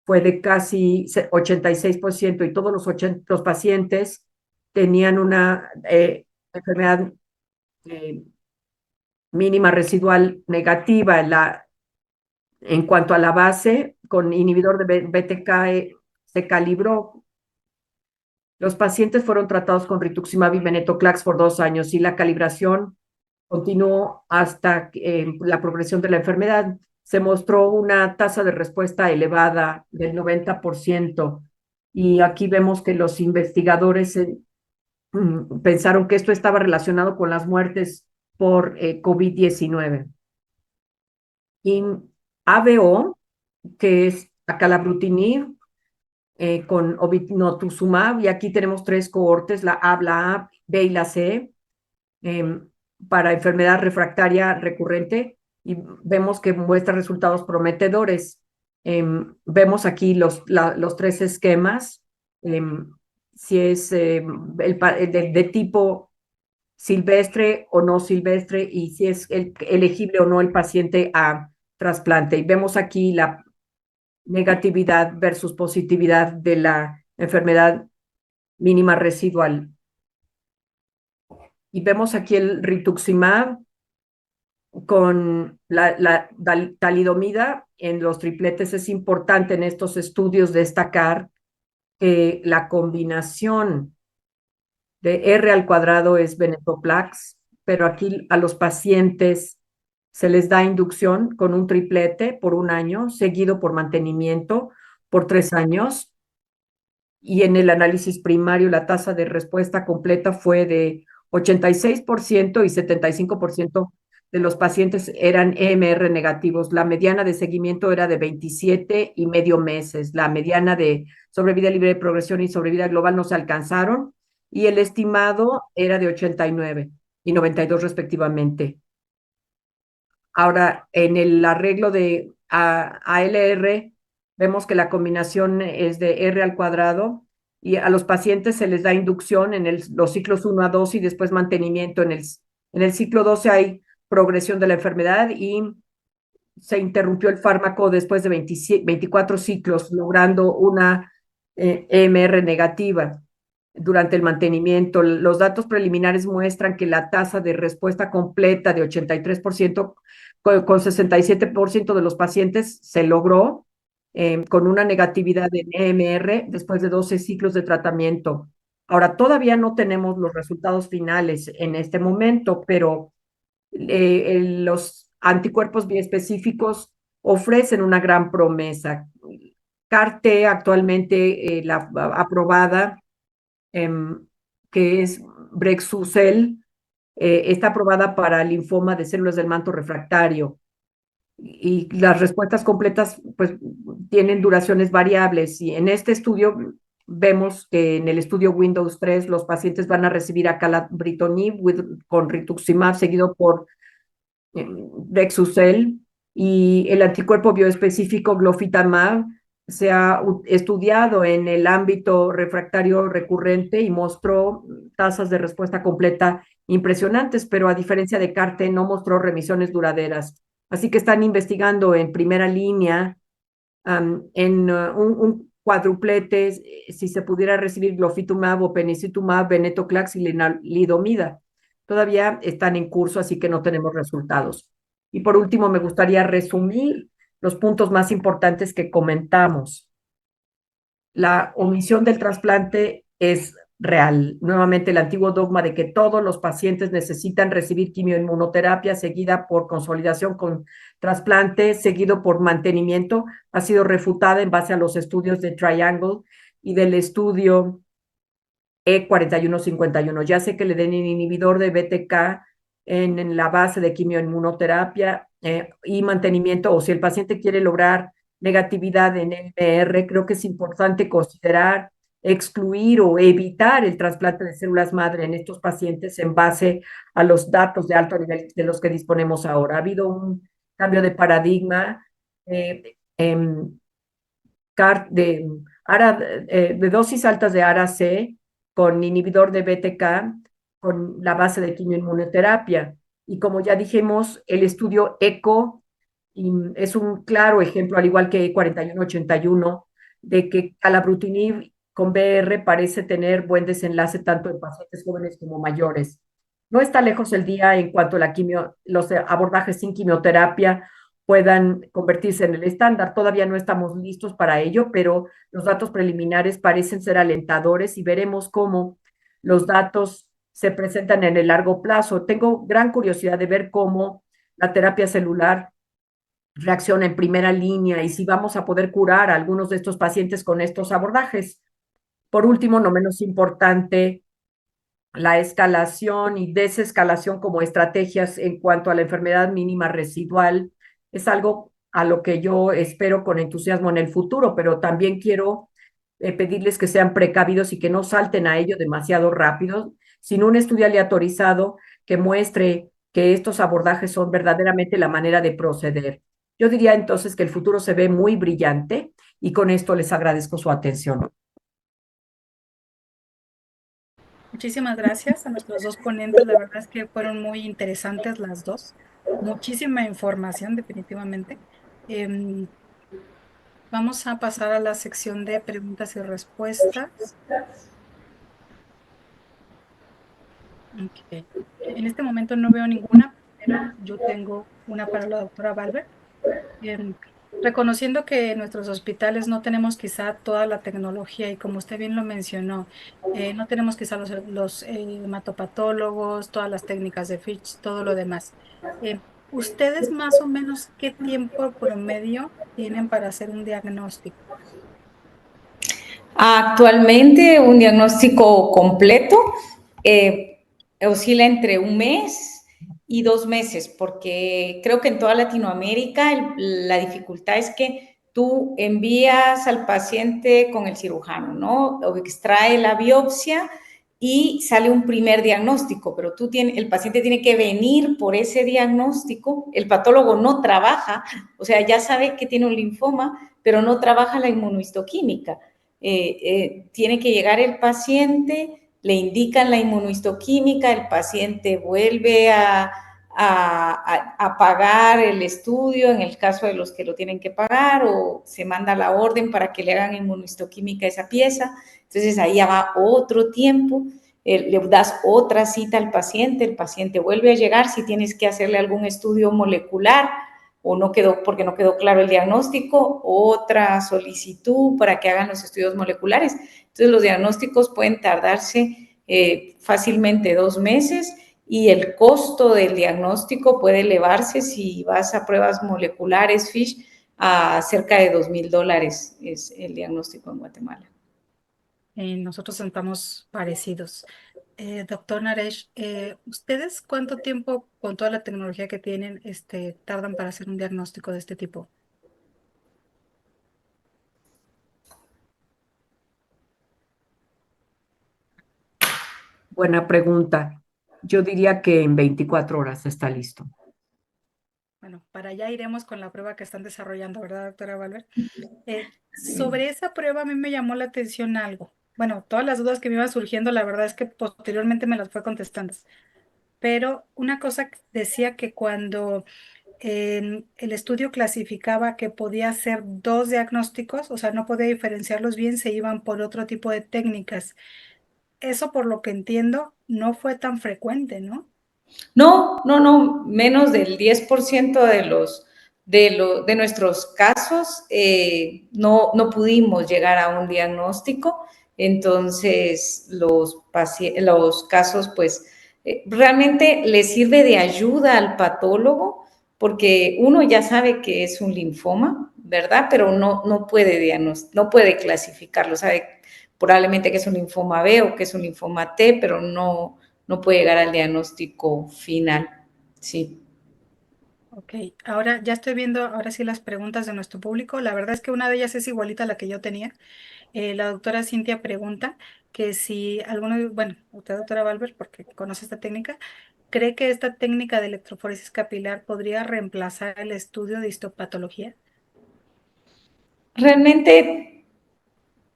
fue de casi 86% y todos los pacientes tenían una enfermedad mínima residual negativa. En cuanto a la base, con inhibidor de BTK se calibró. Los pacientes fueron tratados con rituximab y venetoclax por 2 años y la calibración continuó hasta la progresión de la enfermedad. Se mostró una tasa de respuesta elevada del 90%. Y aquí vemos que los investigadores pensaron que esto estaba relacionado con las muertes por COVID-19. Y ABO, que es acalabrutinib, con obinutuzumab, y aquí tenemos 3 cohortes, la A, la A, B y la C, para enfermedad refractaria recurrente, y vemos que muestra resultados prometedores. Vemos aquí los 3 esquemas, si es de tipo silvestre o no silvestre, y si es elegible o no el paciente a trasplante. Y vemos aquí la negatividad versus positividad de la enfermedad mínima residual. Y vemos aquí el rituximab con la talidomida en los tripletes. Es importante en estos estudios destacar que la combinación de R al cuadrado es venetoclax, pero aquí a los pacientes se les da inducción con un triplete por 1 año, seguido por mantenimiento por 3 años. Y en el análisis primario la tasa de respuesta completa fue de 86% y 75% de los pacientes eran EMR negativos. La mediana de seguimiento era de 27 y medio meses. La mediana de sobrevida libre de progresión y sobrevida global no se alcanzaron y el estimado era de 89 y 92 respectivamente. Ahora, en el arreglo de ALR, vemos que la combinación es de R al cuadrado y a los pacientes se les da inducción en los ciclos 1 a 2 y después mantenimiento. En el ciclo 12 hay progresión de la enfermedad y se interrumpió el fármaco después de 24 ciclos, logrando una EMR negativa durante el mantenimiento. Los datos preliminares muestran que la tasa de respuesta completa de 83%, con 67% de los pacientes se logró con una negatividad de EMR después de 12 ciclos de tratamiento. Ahora, todavía no tenemos los resultados finales en este momento, pero los anticuerpos biespecíficos ofrecen una gran promesa. CAR-T actualmente la aprobada, que es Brexucel, está aprobada para linfoma de células del manto refractario. Y las respuestas completas pues tienen duraciones variables. Y en este estudio vemos que en el estudio Windows 3 los pacientes van a recibir acalabrutinib con rituximab seguido por Brexucel, y el anticuerpo bioespecífico glofitamab se ha estudiado en el ámbito refractario recurrente y mostró tasas de respuesta completa impresionantes, pero a diferencia de CAR-T no mostró remisiones duraderas. Así que están investigando en primera línea en cuádrupletes, si se pudiera recibir glofitumab o penicitumab, venetoclax y lidomida. Todavía están en curso, así que no tenemos resultados. Y por último, me gustaría resumir los puntos más importantes que comentamos. La omisión del trasplante es real. Nuevamente, el antiguo dogma de que todos los pacientes necesitan recibir quimioinmunoterapia seguida por consolidación con trasplante, seguido por mantenimiento, ha sido refutada en base a los estudios de Triangle y del estudio E4151. Ya sé que le den el inhibidor de BTK en la base de quimioinmunoterapia y mantenimiento, o si el paciente quiere lograr negatividad en MR, creo que es importante considerar excluir o evitar el trasplante de células madre en estos pacientes en base a los datos de alto nivel de los que disponemos ahora. Ha habido un cambio de paradigma de, de dosis altas de ARA-C con inhibidor de BTK con la base de quimioinmunoterapia. Y como ya dijimos, el estudio ECO es un claro ejemplo, al igual que E4181, de que calabrutinib con BR parece tener buen desenlace tanto en pacientes jóvenes como mayores. No está lejos el día en cuanto a los abordajes sin quimioterapia puedan convertirse en el estándar. Todavía no estamos listos para ello, pero los datos preliminares parecen ser alentadores y veremos cómo los datos se presentan en el largo plazo. Tengo gran curiosidad de ver cómo la terapia celular reacciona en primera línea y si vamos a poder curar a algunos de estos pacientes con estos abordajes. Por último, no menos importante, la escalación y desescalación como estrategias en cuanto a la enfermedad mínima residual es algo a lo que yo espero con entusiasmo en el futuro, pero también quiero pedirles que sean precavidos y que no salten a ello demasiado rápido, sin un estudio aleatorizado que muestre que estos abordajes son verdaderamente la manera de proceder. Yo diría entonces que el futuro se ve muy brillante y con esto les agradezco su atención. Muchísimas gracias a nuestros dos ponentes. La verdad es que fueron muy interesantes las dos. Muchísima información, definitivamente. Em, Vamos a pasar a la sección de preguntas y respuestas. Ok. En este momento no veo ninguna, pero yo tengo una para la doctora Valver. Em, Reconociendo que en nuestros hospitales no tenemos quizá toda la tecnología y como usted bien lo mencionó, no tenemos quizá los hematopatólogos, todas las técnicas de Fitch, todo lo demás. ¿Ustedes más o menos qué tiempo promedio tienen para hacer un diagnóstico? Actualmente un diagnóstico completo oscila entre un mes y 2 meses, porque creo que en toda Latinoamérica la dificultad es que tú envías al paciente con el cirujano, ¿no? O extrae la biopsia y sale un primer diagnóstico, pero el paciente tiene que venir por ese diagnóstico, el patólogo no trabaja, o sea, ya sabe que tiene un linfoma, pero no trabaja la inmunohistoquímica. Tiene que llegar el paciente, le indican la inmunohistoquímica, el paciente vuelve a pagar el estudio en el caso de los que lo tienen que pagar o se manda la orden para que le hagan inmunohistoquímica a esa pieza. Entonces ahí ya va otro tiempo, le das otra cita al paciente, el paciente vuelve a llegar, si tienes que hacerle algún estudio molecular o no quedó, porque no quedó claro el diagnóstico, otra solicitud para que hagan los estudios moleculares. Entonces los diagnósticos pueden tardarse fácilmente 2 meses y el costo del diagnóstico puede elevarse si vas a pruebas moleculares, FISH, a cerca de $2,000 es el diagnóstico en Guatemala. Nosotros estamos parecidos. Doctor Naresh, ¿ustedes cuánto tiempo con toda la tecnología que tienen tardan para hacer un diagnóstico de este tipo? Buena pregunta. Yo diría que en 24 horas está listo. Bueno, para allá iremos con la prueba que están desarrollando, ¿verdad, doctora Valver? Sobre esa prueba a mí me llamó la atención algo. Bueno, todas las dudas que me iban surgiendo, la verdad es que posteriormente me las fue contestando. Pero una cosa decía que cuando el estudio clasificaba que podía hacer dos diagnósticos, o sea, no podía diferenciarlos bien, se iban por otro tipo de técnicas. Eso, por lo que entiendo, no fue tan frecuente, ¿no? No, menos del 10% de nuestros casos no pudimos llegar a un diagnóstico. Entonces, los casos, pues, realmente les sirve de ayuda al patólogo, porque uno ya sabe que es un linfoma, ¿verdad? Pero no puede clasificarlo, sabe probablemente que es un linfoma B o que es un linfoma T, pero no puede llegar al diagnóstico final. Sí. Ok, ahora ya estoy viendo ahora sí las preguntas de nuestro público. La verdad es que una de ellas es igualita a la que yo tenía. La doctora Cintia pregunta que si alguno, bueno, usted doctora Valver, porque conoce esta técnica, ¿cree que esta técnica de electroforesis capilar podría reemplazar el estudio de histopatología? Realmente,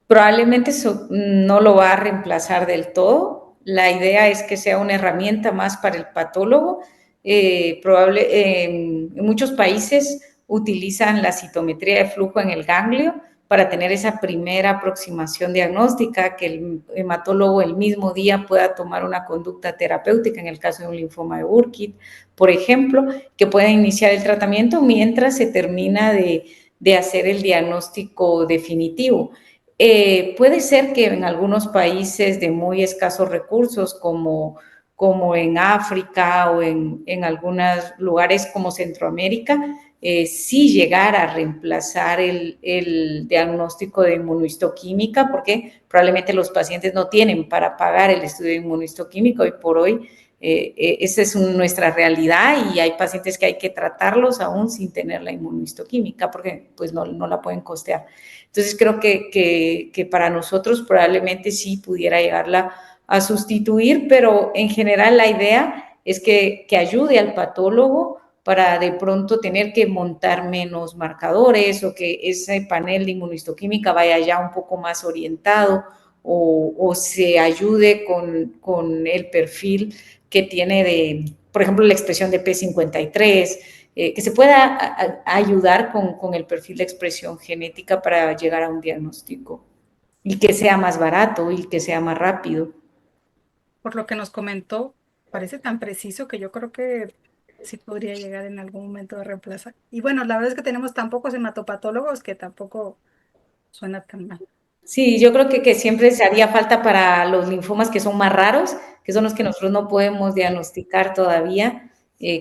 probablemente eso no lo va a reemplazar del todo. La idea es que sea una herramienta más para el patólogo. En muchos países utilizan la citometría de flujo en el ganglio para tener esa primera aproximación diagnóstica, que el hematólogo el mismo día pueda tomar una conducta terapéutica, en el caso de un linfoma de Burkitt, por ejemplo, que pueda iniciar el tratamiento mientras se termina de hacer el diagnóstico definitivo. Puede ser que en algunos países de muy escasos recursos, como en África o en algunos lugares como Centroamérica, sí llegar a reemplazar el diagnóstico de inmunohistoquímica, porque probablemente los pacientes no tienen para pagar el estudio de inmunohistoquímica hoy por hoy. Esa es nuestra realidad, y hay pacientes que hay que tratarlos aún sin tener la inmunohistoquímica, porque pues no la pueden costear. Entonces creo que para nosotros probablemente sí pudiera llegarla a sustituir, pero en general la idea es que ayude al patólogo para de pronto tener que montar menos marcadores, o que ese panel de inmunohistoquímica vaya ya un poco más orientado, o se ayude con el perfil que tiene por ejemplo, la expresión de P53, que se pueda ayudar con el perfil de expresión genética para llegar a un diagnóstico, y que sea más barato y que sea más rápido. Por lo que nos comentó, parece tan preciso que yo creo que sí podría llegar en algún momento a reemplazar. Y bueno, la verdad es que tenemos tan pocos hematopatólogos que tampoco suena tan mal. Sí, yo creo que siempre se haría falta para los linfomas que son más raros, que son los que nosotros no podemos diagnosticar todavía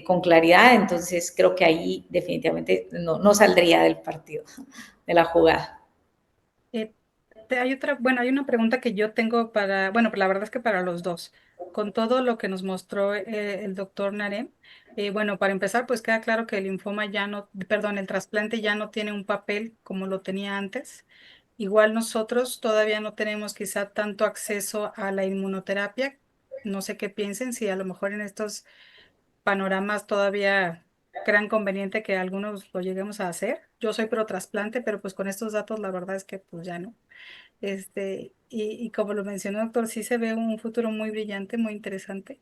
con claridad. Entonces creo que ahí definitivamente no saldría del partido, de la jugada. Eh, Hay otra, bueno, hay una pregunta que yo tengo para, bueno, la verdad es que para los dos. Con todo lo que nos mostró el doctor Narem, bueno, para empezar, pues queda claro que el linfoma ya no, perdón, el trasplante ya no tiene un papel como lo tenía antes. Igual nosotros todavía no tenemos quizá tanto acceso a la inmunoterapia. No sé qué piensen, si a lo mejor en estos panoramas todavía crean conveniente que algunos lo lleguemos a hacer. Yo soy pro trasplante, pero pues con estos datos la verdad es que pues ya no. Y como lo mencionó doctor, sí se ve un futuro muy brillante, muy interesante.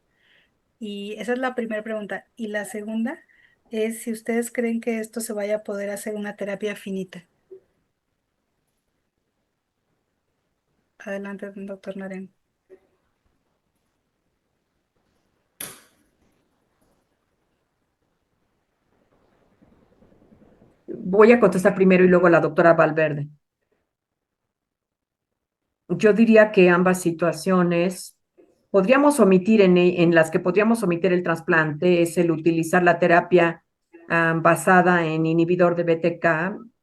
Y esa es la primera pregunta. Y la segunda es si ustedes creen que esto se vaya a poder hacer una terapia finita. Adelante, doctor Naren. Voy a contestar primero y luego la doctora Valverde. Yo diría que ambas situaciones podríamos omitir en las que podríamos omitir el trasplante es el utilizar la terapia basada en inhibidor de BTK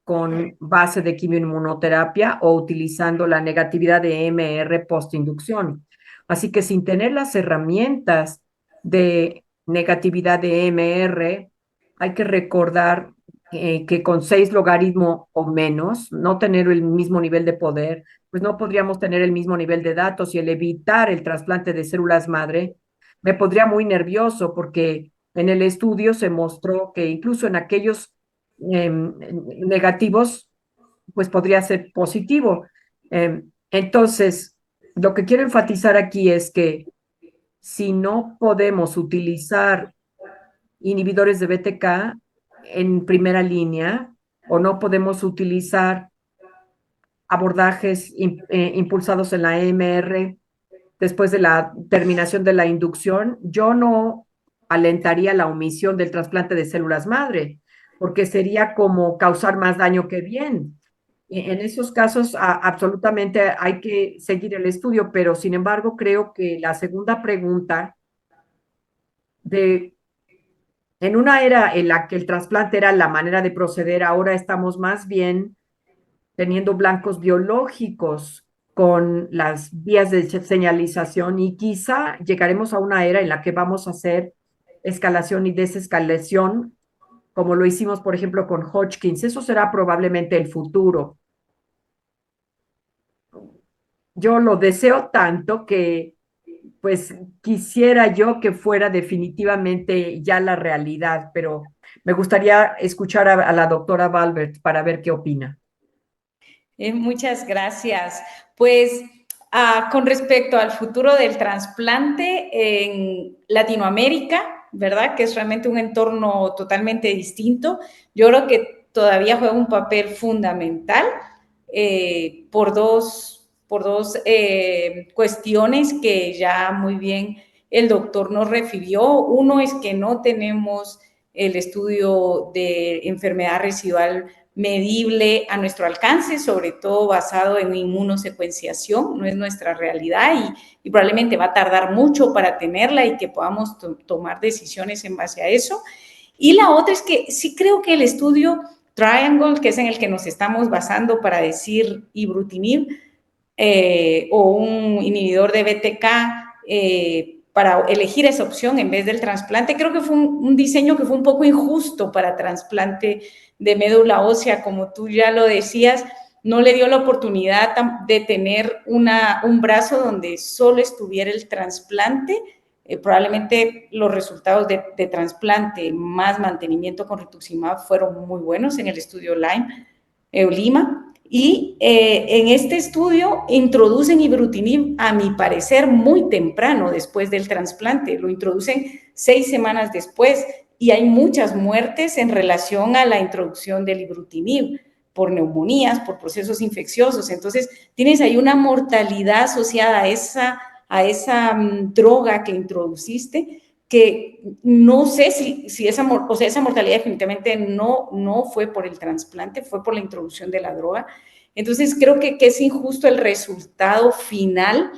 con base de quimioinmunoterapia, o utilizando la negatividad de MR postinducción. Así que sin tener las herramientas de negatividad de MR, hay que recordar que con 6 logaritmos o menos, no tener el mismo nivel de poder, pues no podríamos tener el mismo nivel de datos, y el evitar el trasplante de células madre me pondría muy nervioso, porque en el estudio se mostró que incluso en aquellos negativos, pues podría ser positivo. Entonces, lo que quiero enfatizar aquí es que si no podemos utilizar inhibidores de BTK, en primera línea o no podemos utilizar abordajes impulsados en la EMR después de la terminación de la inducción, yo no alentaría la omisión del trasplante de células madre, porque sería como causar más daño que bien. En esos casos, absolutamente hay que seguir el estudio, pero sin embargo, creo que la segunda pregunta de en una era en la que el trasplante era la manera de proceder, ahora estamos más bien teniendo blancos biológicos con las vías de señalización y quizá llegaremos a una era en la que vamos a hacer escalación y desescalación, como lo hicimos, por ejemplo, con Hodgkins. Eso será probablemente el futuro. Yo lo deseo tanto que pues quisiera yo que fuera definitivamente ya la realidad, pero me gustaría escuchar a la doctora Valbert para ver qué opina. Muchas gracias. Pues con respecto al futuro del trasplante en Latinoamérica, ¿verdad? Que es realmente un entorno totalmente distinto. Yo creo que todavía juega un papel fundamental por dos cuestiones que ya muy bien el doctor nos refirió. Uno es que no tenemos el estudio de enfermedad residual medible a nuestro alcance, sobre todo basado en inmunosecuenciación, no es nuestra realidad y probablemente va a tardar mucho para tenerla y que podamos tomar decisiones en base a eso. Y la otra es que sí creo que el estudio Triangle, que es en el que nos estamos basando para decir ibrutinib, o un inhibidor de BTK, para elegir esa opción en vez del trasplante. Creo que fue un diseño que fue un poco injusto para trasplante de médula ósea, como tú ya lo decías, no le dio la oportunidad de tener un brazo donde solo estuviera el trasplante. Probablemente los resultados de trasplante más mantenimiento con rituximab fueron muy buenos en el estudio Lima. Y en este estudio introducen ibrutinib, a mi parecer, muy temprano después del trasplante. Lo introducen 6 semanas después y hay muchas muertes en relación a la introducción del ibrutinib por neumonías, por procesos infecciosos. Entonces, tienes ahí una mortalidad asociada a esa droga que introduciste, que no sé si esa mortalidad definitivamente no fue por el trasplante, fue por la introducción de la droga. Entonces creo que es injusto el resultado final,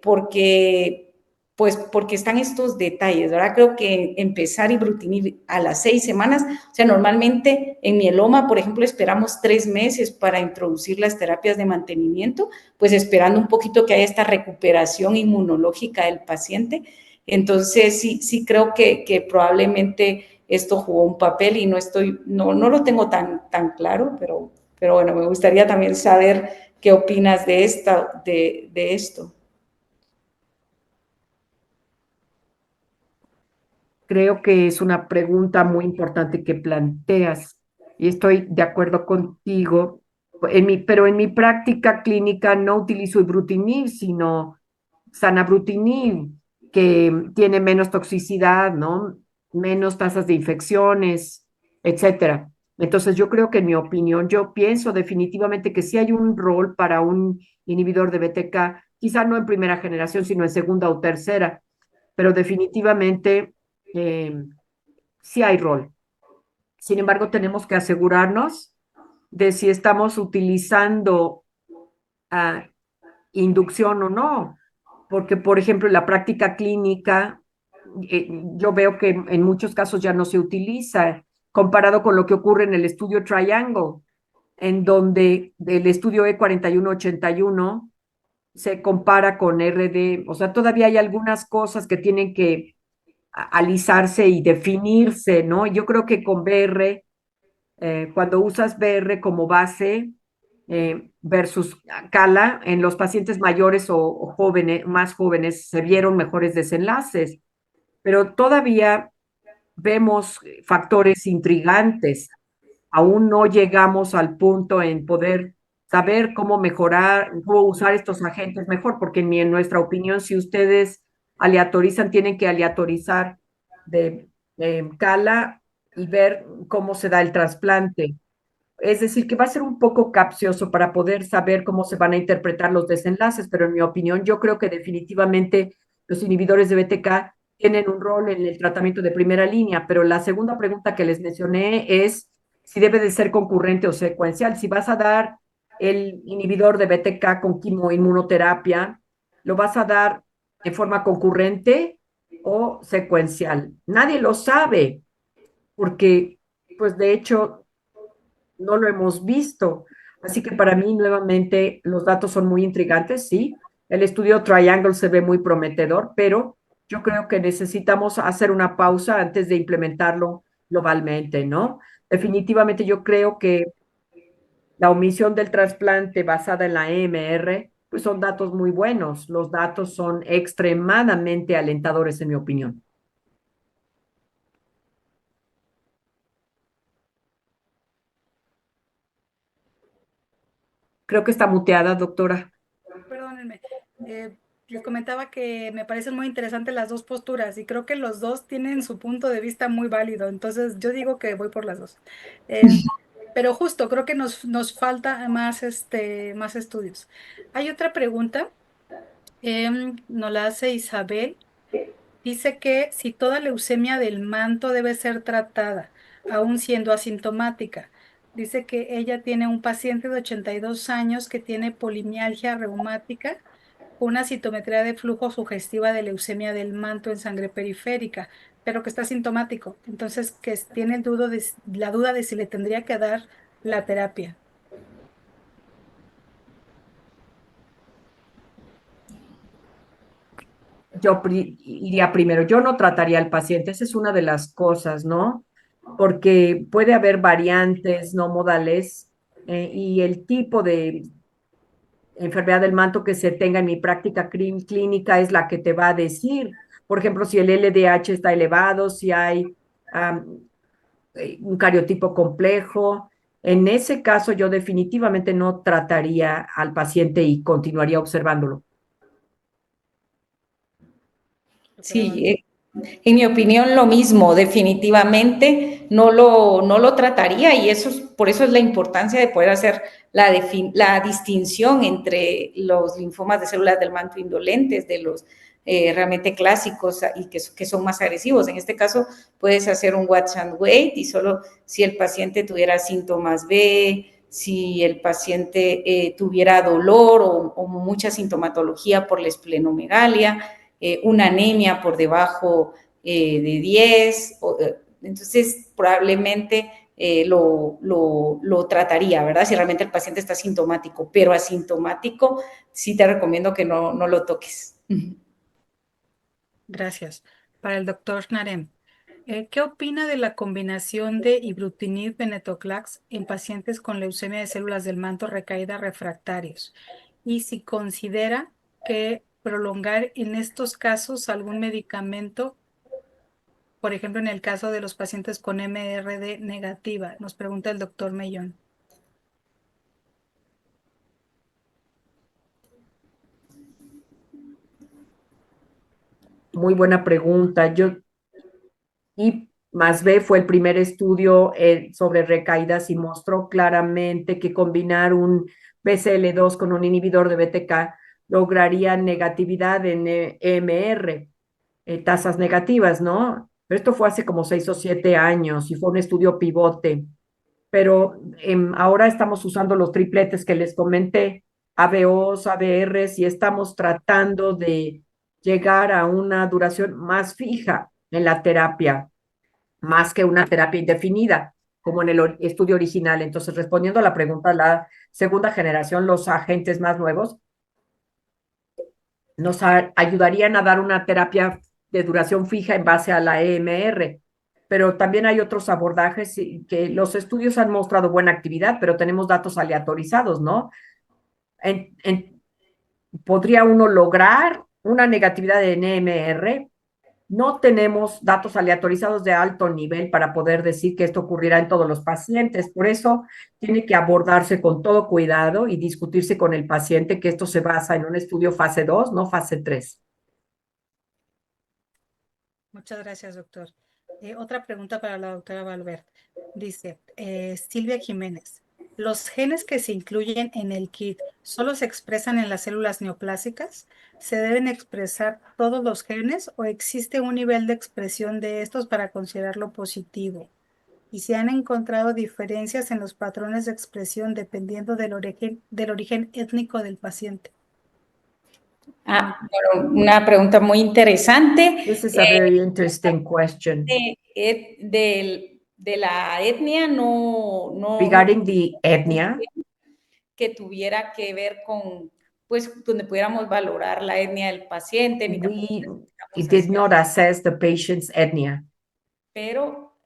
porque están estos detalles, ¿verdad? Creo que empezar ibrutinib a las 6 semanas, o sea, normalmente en mieloma, por ejemplo, esperamos 3 meses para introducir las terapias de mantenimiento, pues esperando un poquito que haya esta recuperación inmunológica del paciente. Entonces, sí creo que probablemente esto jugó un papel y no lo tengo tan claro, pero bueno, me gustaría también saber qué opinas de esto. Creo que es una pregunta muy importante que planteas y estoy de acuerdo contigo. Pero en mi práctica clínica no utilizo ibrutinib, sino zanabrutinib, que tiene menos toxicidad, ¿no? Menos tasas de infecciones, etcétera. Entonces, yo creo que en mi opinión, yo pienso definitivamente que sí hay un rol para un inhibidor de BTK, quizá no en primera generación, sino en segunda o tercera, pero definitivamente sí hay rol. Sin embargo, tenemos que asegurarnos de si estamos utilizando uh, inducción o no, porque, por ejemplo, en la práctica clínica, yo veo que en muchos casos ya no se utiliza, comparado con lo que ocurre en el estudio Triangle, en donde el estudio E4181 se compara con RD, o sea, todavía hay algunas cosas que tienen que alisarse y definirse, ¿no? Yo creo que con BR, cuando usas BR como base versus Cala, en los pacientes mayores o jóvenes, más jóvenes, se vieron mejores desenlaces, pero todavía vemos factores intrigantes. Aún no llegamos al punto en poder saber cómo mejorar, cómo usar estos agentes mejor, porque en nuestra opinión, si ustedes aleatorizan, tienen que aleatorizar de Cala y ver cómo se da el trasplante. Es decir, que va a ser un poco capcioso para poder saber cómo se van a interpretar los desenlaces, pero en mi opinión, yo creo que definitivamente los inhibidores de BTK tienen un rol en el tratamiento de primera línea, pero la segunda pregunta que les mencioné es si debe de ser concurrente o secuencial. Si vas a dar el inhibidor de BTK con quimoinmunoterapia, ¿lo vas a dar de forma concurrente o secuencial? Nadie lo sabe, porque, pues de hecho, no lo hemos visto. Así que para mí, nuevamente, los datos son muy intrigantes, sí. El estudio Triangle se ve muy prometedor, pero yo creo que necesitamos hacer una pausa antes de implementarlo globalmente, ¿no? Definitivamente yo creo que la omisión del trasplante basada en la EMR, pues son datos muy buenos. Los datos son extremadamente alentadores, en mi opinión. Creo que está muteada, doctora. Perdónenme. Les comentaba que me parecen muy interesantes las dos posturas y creo que los dos tienen su punto de vista muy válido. Entonces yo digo que voy por las dos. Pero justo creo que nos falta más, más estudios. Hay otra pregunta, nos la hace Isabel. Dice que si toda leucemia del manto debe ser tratada, aún siendo asintomática. Dice que ella tiene un paciente de 82 años que tiene polimialgia reumática, una citometría de flujo sugestiva de leucemia del manto en sangre periférica, pero que está asintomático. Entonces, que tiene la duda de si le tendría que dar la terapia. Yo iría primero, yo no trataría al paciente, esa es una de las cosas, ¿no? Porque puede haber variantes no modales y el tipo de enfermedad del manto que se tenga en mi práctica clínica es la que te va a decir, por ejemplo, si el LDH está elevado, si hay un cariotipo complejo. En ese caso, yo definitivamente no trataría al paciente y continuaría observándolo. Sí, en mi opinión lo mismo, definitivamente no lo trataría y por eso es la importancia de poder hacer la distinción entre los linfomas de células del manto indolentes, de los realmente clásicos y que son más agresivos. En este caso puedes hacer un watch and wait y solo si el paciente tuviera síntomas B, si el paciente tuviera dolor o mucha sintomatología por la esplenomegalia, una anemia por debajo de 10, entonces probablemente lo trataría, ¿verdad? Si realmente el paciente está sintomático, pero asintomático, sí te recomiendo que no lo toques. Gracias. Para el doctor Narem, ¿qué opina de la combinación de ibrutinib-venetoclax en pacientes con leucemia de células del manto recaída refractarios? Y si considera que prolongar en estos casos algún medicamento, por ejemplo, en el caso de los pacientes con MRD negativa, nos pregunta el doctor Mellón. Muy buena pregunta. Y más B fue el primer estudio sobre recaídas y mostró claramente que combinar un BCL2 con un inhibidor de BTK lograría negatividad en EMR, tasas negativas, ¿no? Pero esto fue hace como 6 o 7 años y fue un estudio pivote. Pero ahora estamos usando los tripletes que les comenté, ABOs, ABRs, y estamos tratando de llegar a una duración más fija en la terapia, más que una terapia indefinida, como en el estudio original. Entonces, respondiendo a la pregunta, la segunda generación, los agentes más nuevos, nos ayudarían a dar una terapia de duración fija en base a la EMR, pero también hay otros abordajes que los estudios han mostrado buena actividad, pero tenemos datos aleatorizados, ¿no? ¿Podría uno lograr una negatividad de NMR? No tenemos datos aleatorizados de alto nivel para poder decir que esto ocurrirá en todos los pacientes. Por eso tiene que abordarse con todo cuidado y discutirse con el paciente que esto se basa en un estudio fase 2, no fase 3. Muchas gracias, doctor. Otra pregunta para la doctora Valverde. Dice Silvia Jiménez, ¿los genes que se incluyen en el kit solo se expresan en las células neoplásicas? ¿Se deben expresar todos los genes o existe un nivel de expresión de estos para considerarlo positivo? ¿Y se han encontrado diferencias en los patrones de expresión dependiendo del origen étnico del paciente? Bueno, una pregunta muy interesante. This is a very interesting question. De la etnia no Regarding the ethnia, que tuviera que ver con, pues, donde pudiéramos valorar la etnia del paciente, ni tampoco it did not assess the patient's ethnia. pero,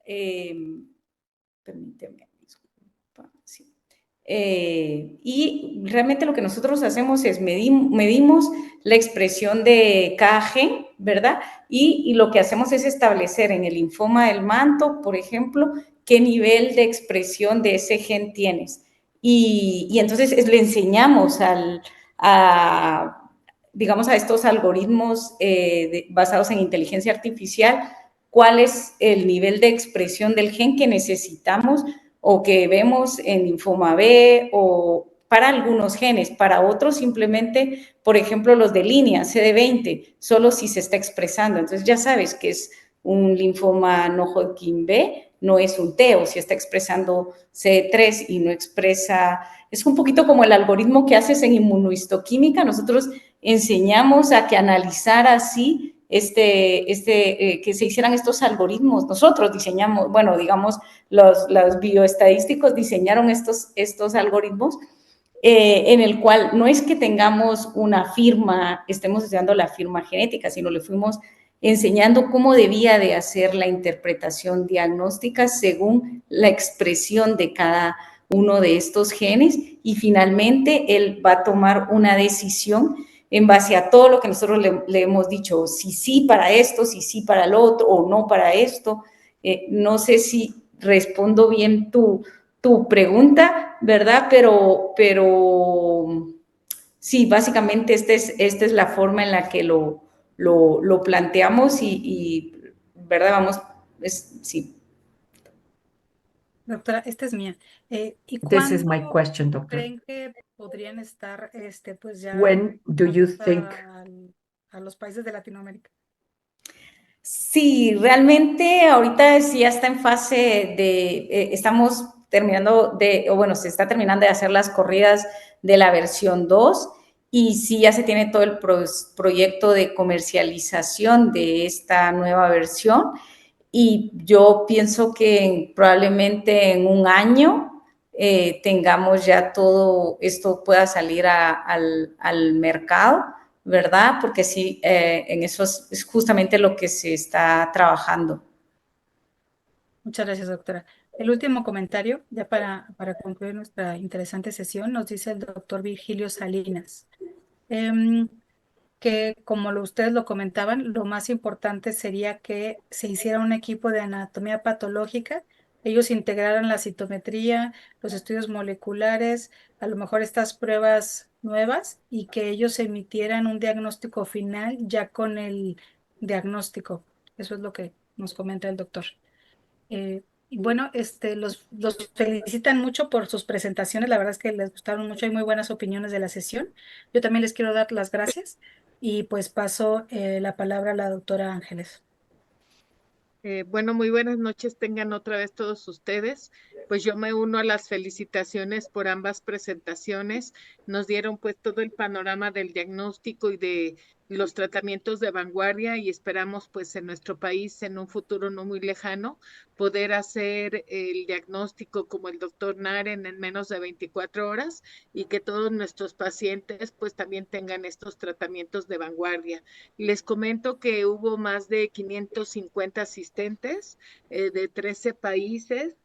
permíteme, disculpa, sí. Y realmente lo que nosotros hacemos es medimos la expresión de cada gen, ¿verdad? Y lo que hacemos es establecer en el linfoma del manto, por ejemplo, qué nivel de expresión de ese gen tienes. Y entonces le enseñamos digamos, a estos algoritmos basados en inteligencia artificial cuál es el nivel de expresión del gen que necesitamos o que vemos en linfoma B o para algunos genes, para otros simplemente, por ejemplo, los de línea, CD20, solo si se está expresando. Entonces ya sabes que es un linfoma no Hodgkin B, no es un T, o si está expresando CD3 y no expresa, es un poquito como el algoritmo que haces en inmunohistoquímica. Nosotros enseñamos a que analizara así que se hicieran estos algoritmos. Nosotros diseñamos, bueno, digamos, los bioestadísticos diseñaron estos algoritmos en el cual no es que tengamos una firma, estemos estudiando la firma genética, sino le fuimos enseñando cómo debía de hacer la interpretación diagnóstica según la expresión de cada uno de estos genes y finalmente él va a tomar una decisión en base a todo lo que nosotros le hemos dicho, si sí para esto, si sí para lo otro o no para esto. No sé si respondo bien tu pregunta, ¿verdad? Pero sí, básicamente esta es la forma en la que lo planteamos y ¿verdad? Vamos, sí. Doctora, esta es mía. ¿Y This is my cuándo question, doctor. creen que podrían estar pues ya When do you think a los países de Latinoamérica? Sí, realmente ahorita sí ya está en fase de, estamos terminando o bueno, se está terminando de hacer las corridas de la versión 2 y sí ya se tiene todo el proyecto de comercialización de esta nueva versión y yo pienso que probablemente en un año tengamos ya todo esto pueda salir al mercado, ¿verdad? Porque sí, en eso es justamente lo que se está trabajando. Muchas gracias, doctora. El último comentario, ya para concluir nuestra interesante sesión, nos dice el doctor Virgilio Salinas, que como ustedes lo comentaban, lo más importante sería que se hiciera un equipo de anatomía patológica, ellos integraran la citometría, los estudios moleculares, a lo mejor estas pruebas nuevas y que ellos emitieran un diagnóstico final ya con el diagnóstico. Eso es lo que nos comenta el doctor. Y bueno, los felicitan mucho por sus presentaciones. La verdad es que les gustaron mucho. Hay muy buenas opiniones de la sesión. Yo también les quiero dar las gracias y pues paso la palabra a la doctora Ángeles. Bueno, muy buenas noches tengan otra vez todos ustedes. Pues yo me uno a las felicitaciones por ambas presentaciones. Nos dieron pues todo el panorama del diagnóstico y de los tratamientos de vanguardia y esperamos pues en nuestro país en un futuro no muy lejano poder hacer el diagnóstico como el doctor Naren en menos de 24 horas y que todos nuestros pacientes pues también tengan estos tratamientos de vanguardia. Les comento que hubo más de 550 asistentes de 13 países.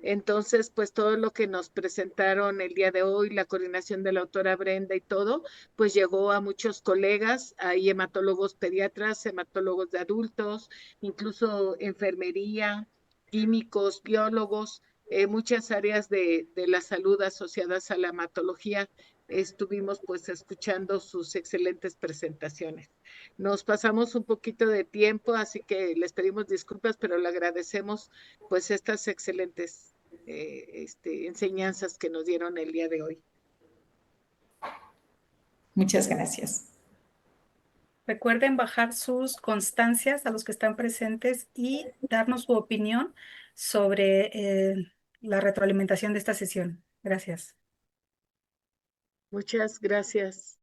Entonces, pues todo lo que nos presentaron el día de hoy, la coordinación de la autora Brenda y todo, pues llegó a muchos colegas, hay hematólogos pediatras, hematólogos de adultos, incluso enfermería, químicos, biólogos, muchas áreas de la salud asociadas a la hematología estuvimos pues escuchando sus excelentes presentaciones. Nos pasamos un poquito de tiempo, así que les pedimos disculpas, pero le agradecemos pues estas excelentes enseñanzas que nos dieron el día de hoy. Muchas gracias. Recuerden bajar sus constancias a los que están presentes y darnos su opinión sobre la retroalimentación de esta sesión. Gracias. Muchas gracias.